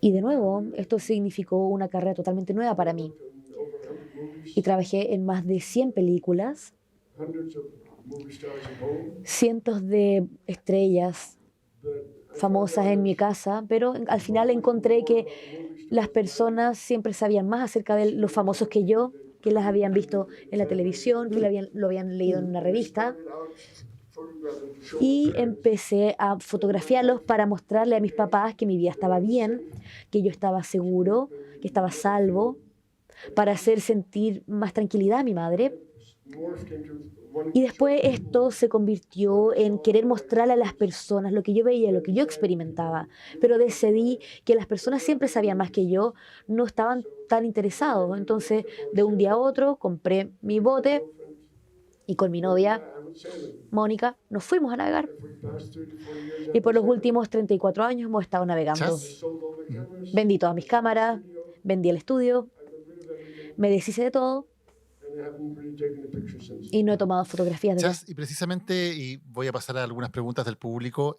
Speaker 2: Y de nuevo, esto significó una carrera totalmente nueva para mí.
Speaker 4: over 100 movies,
Speaker 2: Y trabajé en más de 100 películas,
Speaker 4: hundreds of movie stars at home,
Speaker 2: cientos de estrellas
Speaker 4: but
Speaker 2: famosas en mi casa, pero al final encontré que las personas siempre sabían más acerca de los famosos que yo, que las habían visto en la televisión, que lo habían leído en una revista.
Speaker 4: photographing to show
Speaker 2: Y empecé a fotografiarlos para mostrarle a mis papás que mi vida estaba bien, que yo estaba seguro, que estaba a salvo, para hacer sentir más tranquilidad a mi madre.
Speaker 4: morphed into one
Speaker 2: Y después esto se convirtió en querer mostrarle a las personas lo que yo veía, lo que yo experimentaba. Pero decidí que las personas siempre sabían más que yo, no estaban tan interesados. Entonces, de un día a otro, compré mi bote y con mi novia,
Speaker 4: I would say that
Speaker 2: Mónica, nos fuimos a navegar.
Speaker 4: for the past 34 years
Speaker 2: Y por los últimos 34 años hemos estado navegando.
Speaker 3: Chas,
Speaker 4: sold all the cameras,
Speaker 2: Vendí todas mis cámaras, vendí el estudio,
Speaker 4: I got rid of everything,
Speaker 2: me deshice de todo
Speaker 4: and I haven't really taken a picture since.
Speaker 2: y no he tomado fotografías desde
Speaker 3: Chas, y precisamente, y voy a pasar a algunas preguntas del público,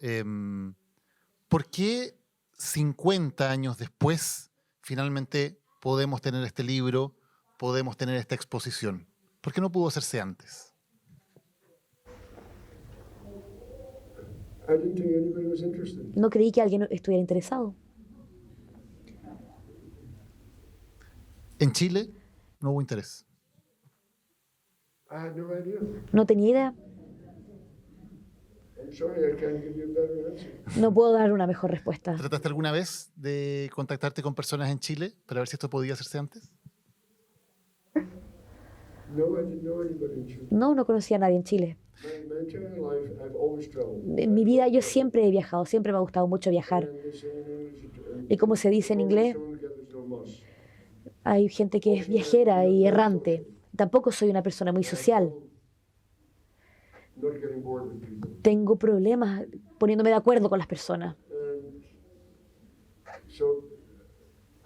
Speaker 3: ¿por qué 50 años después finalmente podemos tener este libro, podemos tener esta exposición? ¿Por qué no pudo hacerse antes?
Speaker 4: I didn't think anybody was interested.
Speaker 2: No creí que alguien estuviera interesado.
Speaker 3: En Chile no hubo interés.
Speaker 4: I had no idea.
Speaker 2: No tenía idea.
Speaker 4: I'm sorry, I can't give you a better answer.
Speaker 2: No puedo dar una mejor respuesta.
Speaker 3: ¿Trataste alguna vez de contactarte con personas en Chile para ver si esto podía hacerse antes?
Speaker 4: No, I didn't know anybody in Chile.
Speaker 2: No conocía a nadie en Chile.
Speaker 4: My entire life, I've always traveled.
Speaker 2: En mi vida yo siempre he viajado, siempre me ha gustado mucho viajar.
Speaker 4: And they say in English,
Speaker 2: Y como se dice en inglés,
Speaker 4: someone together, no muss.
Speaker 2: hay gente que es viajera y errante. Tampoco soy una persona muy social.
Speaker 4: Not getting bored with people.
Speaker 2: Tengo problemas poniéndome de acuerdo con las personas.
Speaker 4: And so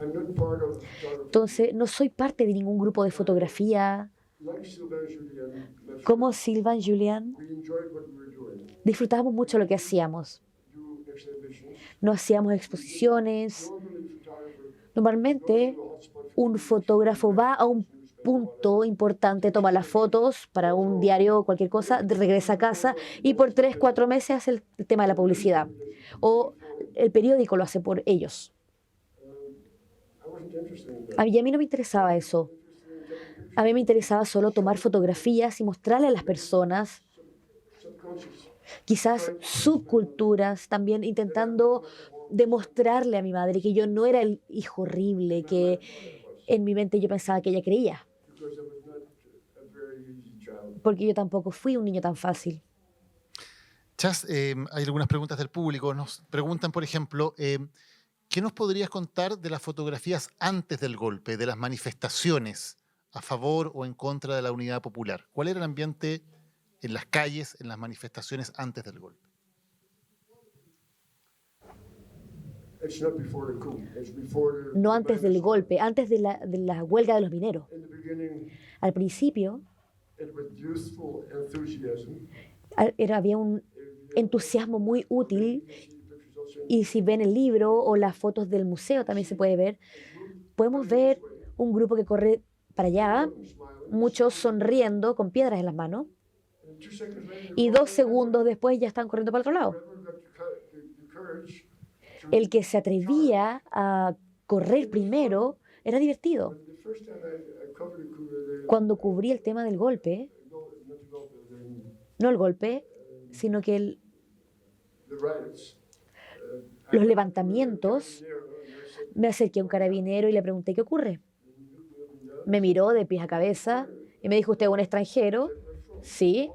Speaker 4: I'm not part of photography.
Speaker 2: Entonces, no soy parte de ningún grupo de fotografía.
Speaker 4: Like Sylvain Julien, let's-
Speaker 2: Como Sylvain Julian,
Speaker 4: we enjoyed what we were doing.
Speaker 2: disfrutábamos mucho lo que hacíamos.
Speaker 4: Do exhibitions.
Speaker 2: No hacíamos exposiciones.
Speaker 4: Normally, photographer
Speaker 2: Normalmente,
Speaker 4: go to a hotspot
Speaker 2: un fotógrafo va a un punto importante, toma las fotos para un diario o cualquier cosa, regresa a casa y por 3, 4 meses hace el tema de la publicidad. O el periódico lo hace por ellos.
Speaker 4: I wasn't interested in that.
Speaker 2: A mí no me interesaba eso. A mí me interesaba solo tomar fotografías y mostrarle a las personas,
Speaker 4: Subconscious.
Speaker 2: quizás subculturas, también intentando demostrarle a mi madre que yo no era el hijo horrible que en mi mente yo pensaba que ella creía,
Speaker 4: Because I was not a very easy child.
Speaker 2: porque yo tampoco fui un niño tan fácil.
Speaker 3: Chas, hay algunas preguntas del público. Nos preguntan, por ejemplo, ¿qué nos podrías contar de las fotografías antes del golpe, de las manifestaciones a favor o en contra de la unidad popular? ¿Cuál era el ambiente en las calles, en las manifestaciones antes del golpe?
Speaker 4: It's not before the coup. It's before the.
Speaker 2: No antes del golpe, antes de la huelga de los mineros.
Speaker 4: In the beginning,
Speaker 2: Al principio
Speaker 4: it was youthful enthusiasm.
Speaker 2: había un entusiasmo muy útil y si ven el libro o las fotos del museo también se puede ver, podemos ver un grupo que corre para allá, muchos sonriendo con piedras en las manos
Speaker 4: And 2 seconds later,
Speaker 2: y 2 segundos después ya están corriendo para el otro lado.
Speaker 4: whoever got the courage to.
Speaker 2: El que se atrevía a correr primero era divertido.
Speaker 4: The first time I covered the coup,
Speaker 2: Cuando cubrí el tema del golpe,
Speaker 4: not the golpe,
Speaker 2: no el golpe, sino que
Speaker 4: the riots.
Speaker 2: los levantamientos, me acerqué a un carabinero y le pregunté qué ocurre. Me miró de pies a cabeza Y me dijo, ¿usted es un extranjero? Sí.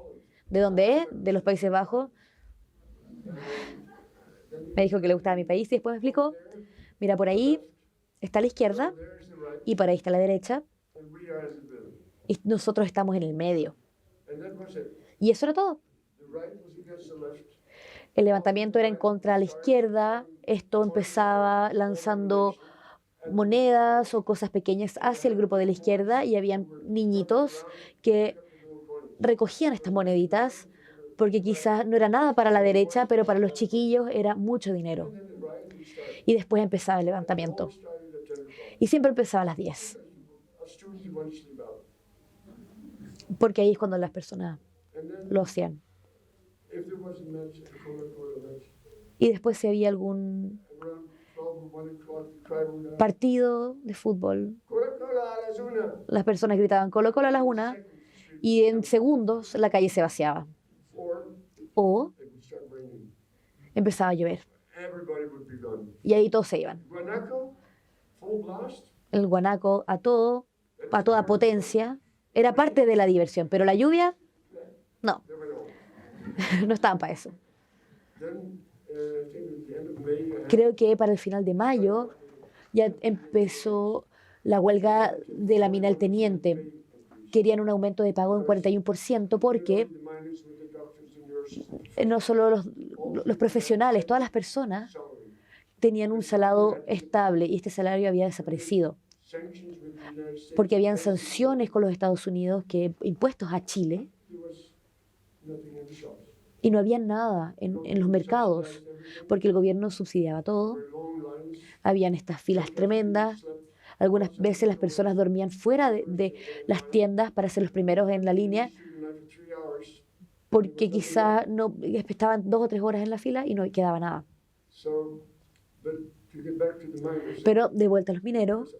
Speaker 2: ¿De dónde es? De los Países Bajos. Me dijo que le gustaba mi país y después me explicó, mira, por ahí está la izquierda y por ahí está la derecha y nosotros estamos en el medio. Y eso era todo. El levantamiento era en contra de la izquierda, esto empezaba lanzando monedas o cosas pequeñas hacia el grupo de la izquierda y habían niñitos que recogían estas moneditas porque quizás no era nada para la derecha, pero para los chiquillos era mucho dinero. Y después empezaba el levantamiento. Y siempre empezaba a las 10, porque ahí es cuando las personas lo hacían. Y después si había algún partido de fútbol, las personas gritaban Colo Colo a las 1 y en segundos la calle se vaciaba. O empezaba a llover. Y ahí todos se iban. El guanaco a toda potencia, era parte de la diversión, pero la lluvia, no, no estaban para eso. Creo que para el final de mayo ya empezó la huelga de la mina El Teniente. Querían un aumento de pago en 41% porque no solo los profesionales, todas las personas tenían un salario estable y este salario había desaparecido porque habían sanciones con los Estados Unidos impuestos a Chile y no había nada en los mercados porque el gobierno subsidiaba todo. Habían estas filas tremendas. Algunas veces las personas dormían fuera de las tiendas para ser los primeros en la línea porque quizá no estaban 2 o 3 horas en la fila y no quedaba nada. Pero de vuelta a los mineros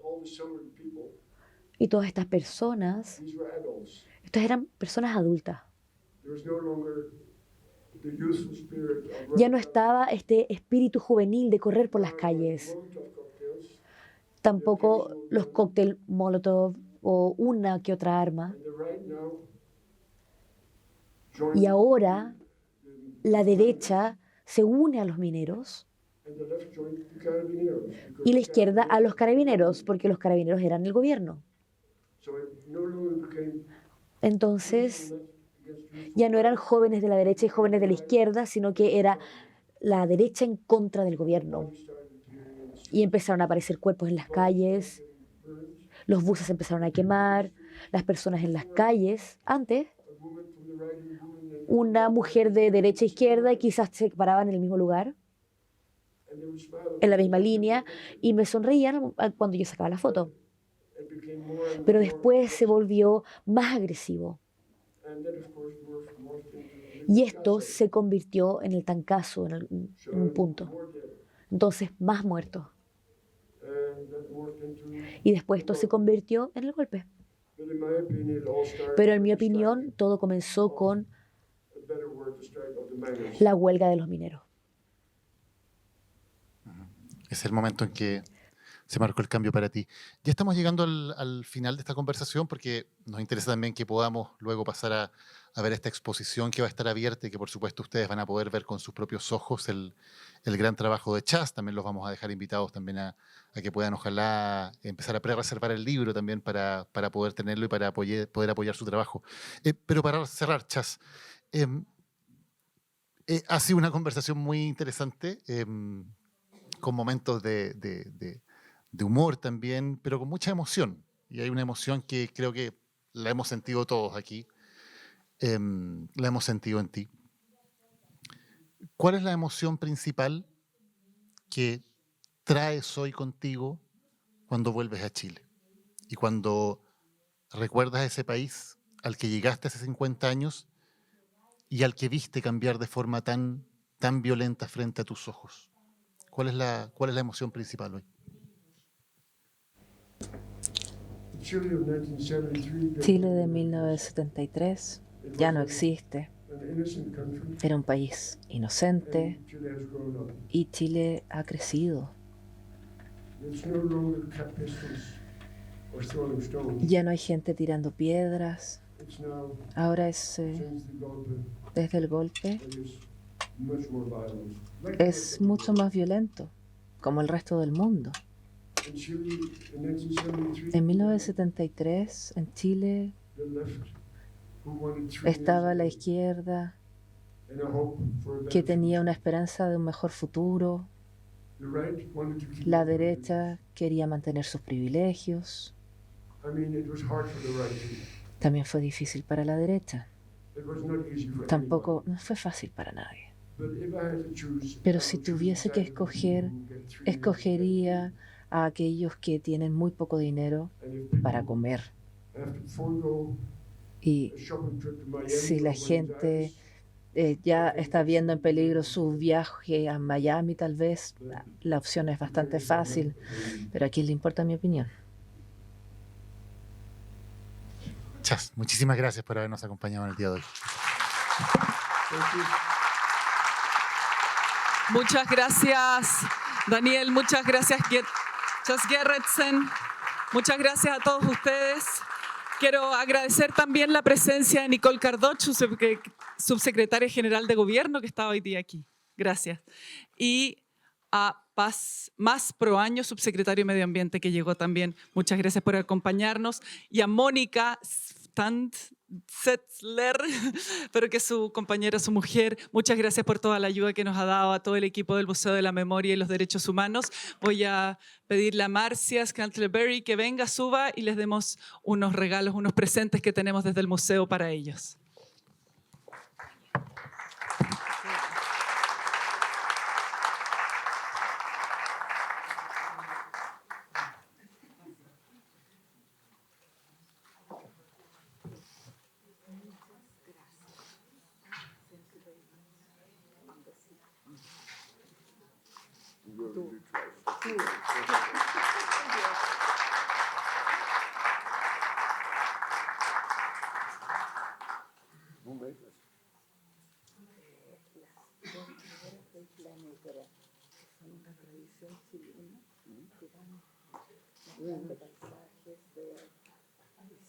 Speaker 2: y todas estas personas, estas eran personas adultas. Ya no estaba este espíritu juvenil de correr por las calles. Tampoco los cócteles Molotov o una que otra arma. Y ahora la derecha se une a los mineros y la izquierda a los carabineros, porque los carabineros eran el gobierno. Entonces, ya no eran jóvenes de la derecha y jóvenes de la izquierda, sino que era la derecha en contra del gobierno. Y empezaron a aparecer cuerpos en las calles, los buses empezaron a quemar, las personas en las calles. Antes, una mujer de derecha e izquierda y quizás se paraban en el mismo lugar, en la misma línea, y me sonreían cuando yo sacaba la foto. Pero después se volvió más agresivo. Y esto se convirtió en el tancazo, en un punto. Entonces, más muertos. Y después esto se convirtió en el golpe. Pero en mi opinión, todo comenzó con la huelga de los mineros.
Speaker 3: Es el momento en que se marcó el cambio para ti. Ya estamos llegando al final de esta conversación porque nos interesa también que podamos luego pasar a ver esta exposición que va a estar abierta y que por supuesto ustedes van a poder ver con sus propios ojos el gran trabajo de Chas. También los vamos a dejar invitados también a que puedan ojalá empezar a pre-reservar el libro también para poder tenerlo y para poder apoyar su trabajo. Pero para cerrar, Chas, ha sido una conversación muy interesante, con momentos de humor también, pero con mucha emoción. Y hay una emoción que creo que la hemos sentido todos aquí. La hemos sentido en ti. ¿Cuál es la emoción principal que traes hoy contigo cuando vuelves a Chile? Y cuando recuerdas ese país al que llegaste hace 50 años y al que viste cambiar de forma tan violenta frente a tus ojos. ¿Cuál es la emoción principal hoy?
Speaker 5: Chile de 1973 ya no existe. Era un país inocente y Chile ha crecido.
Speaker 4: or throwing stones.
Speaker 5: Ya no hay gente tirando piedras.
Speaker 4: It's now,
Speaker 5: Ahora
Speaker 4: since the golpe,
Speaker 5: desde el golpe,
Speaker 4: it's much more violent.
Speaker 5: es mucho más violento, como el resto del mundo.
Speaker 4: In Chile, in 1973,
Speaker 5: En 1973, en Chile,
Speaker 4: the left, who wanted 3
Speaker 5: estaba la
Speaker 4: years
Speaker 5: izquierda
Speaker 4: and a hope for a better
Speaker 5: que tenía
Speaker 4: future.
Speaker 5: una esperanza de un mejor futuro.
Speaker 4: The right wanted to keep
Speaker 5: La
Speaker 4: their
Speaker 5: derecha quería mantener sus privilegios.
Speaker 4: privileges. I mean, it was hard for the right too.
Speaker 5: También fue difícil para la derecha.
Speaker 4: It was not easy for
Speaker 5: Tampoco no fue fácil para nadie.
Speaker 4: anybody. But if I had to choose,
Speaker 5: Pero
Speaker 4: I
Speaker 5: si
Speaker 4: would choose
Speaker 5: tuviese que
Speaker 4: exactly the
Speaker 5: escoger,
Speaker 4: people who get 3 years
Speaker 5: escogería a aquellos que tienen muy poco dinero
Speaker 4: and if people
Speaker 5: para comer.
Speaker 4: have to forego
Speaker 5: Y
Speaker 4: a shopping trip to Miami
Speaker 5: si
Speaker 4: or
Speaker 5: la
Speaker 4: Buenos
Speaker 5: gente
Speaker 4: Aires,
Speaker 5: ya está viendo en peligro su viaje a Miami, tal vez, la opción es bastante fácil. Pero a quién le importa mi opinión.
Speaker 3: Chas, muchísimas gracias por habernos acompañado en el día de hoy.
Speaker 4: thank you.
Speaker 1: Muchas gracias, Daniel. Muchas gracias, Chas Gerretsen. Muchas gracias a todos ustedes. Quiero agradecer también la presencia de Nicole Cardocho, subsecretaria general de Gobierno, que está hoy día aquí. Gracias. Y a Paz Más Proaño, subsecretario de Medio Ambiente, que llegó también. Muchas gracias por acompañarnos. Y a Mónica Setzler, pero que es su compañera, su mujer. Muchas gracias por toda la ayuda que nos ha dado a todo el equipo del Museo de la Memoria y los Derechos Humanos. Voy a pedirle a Marcia Scantlebury que venga, suba y les demos unos regalos, unos presentes que tenemos desde el museo para ellos.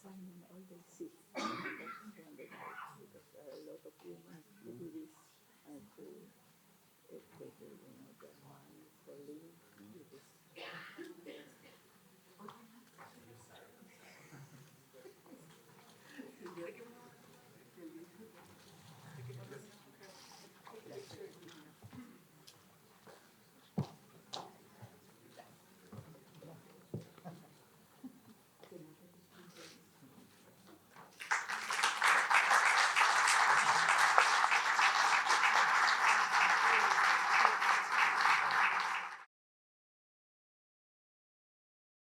Speaker 6: Simon all they see. That's when they die, because there are a lot of women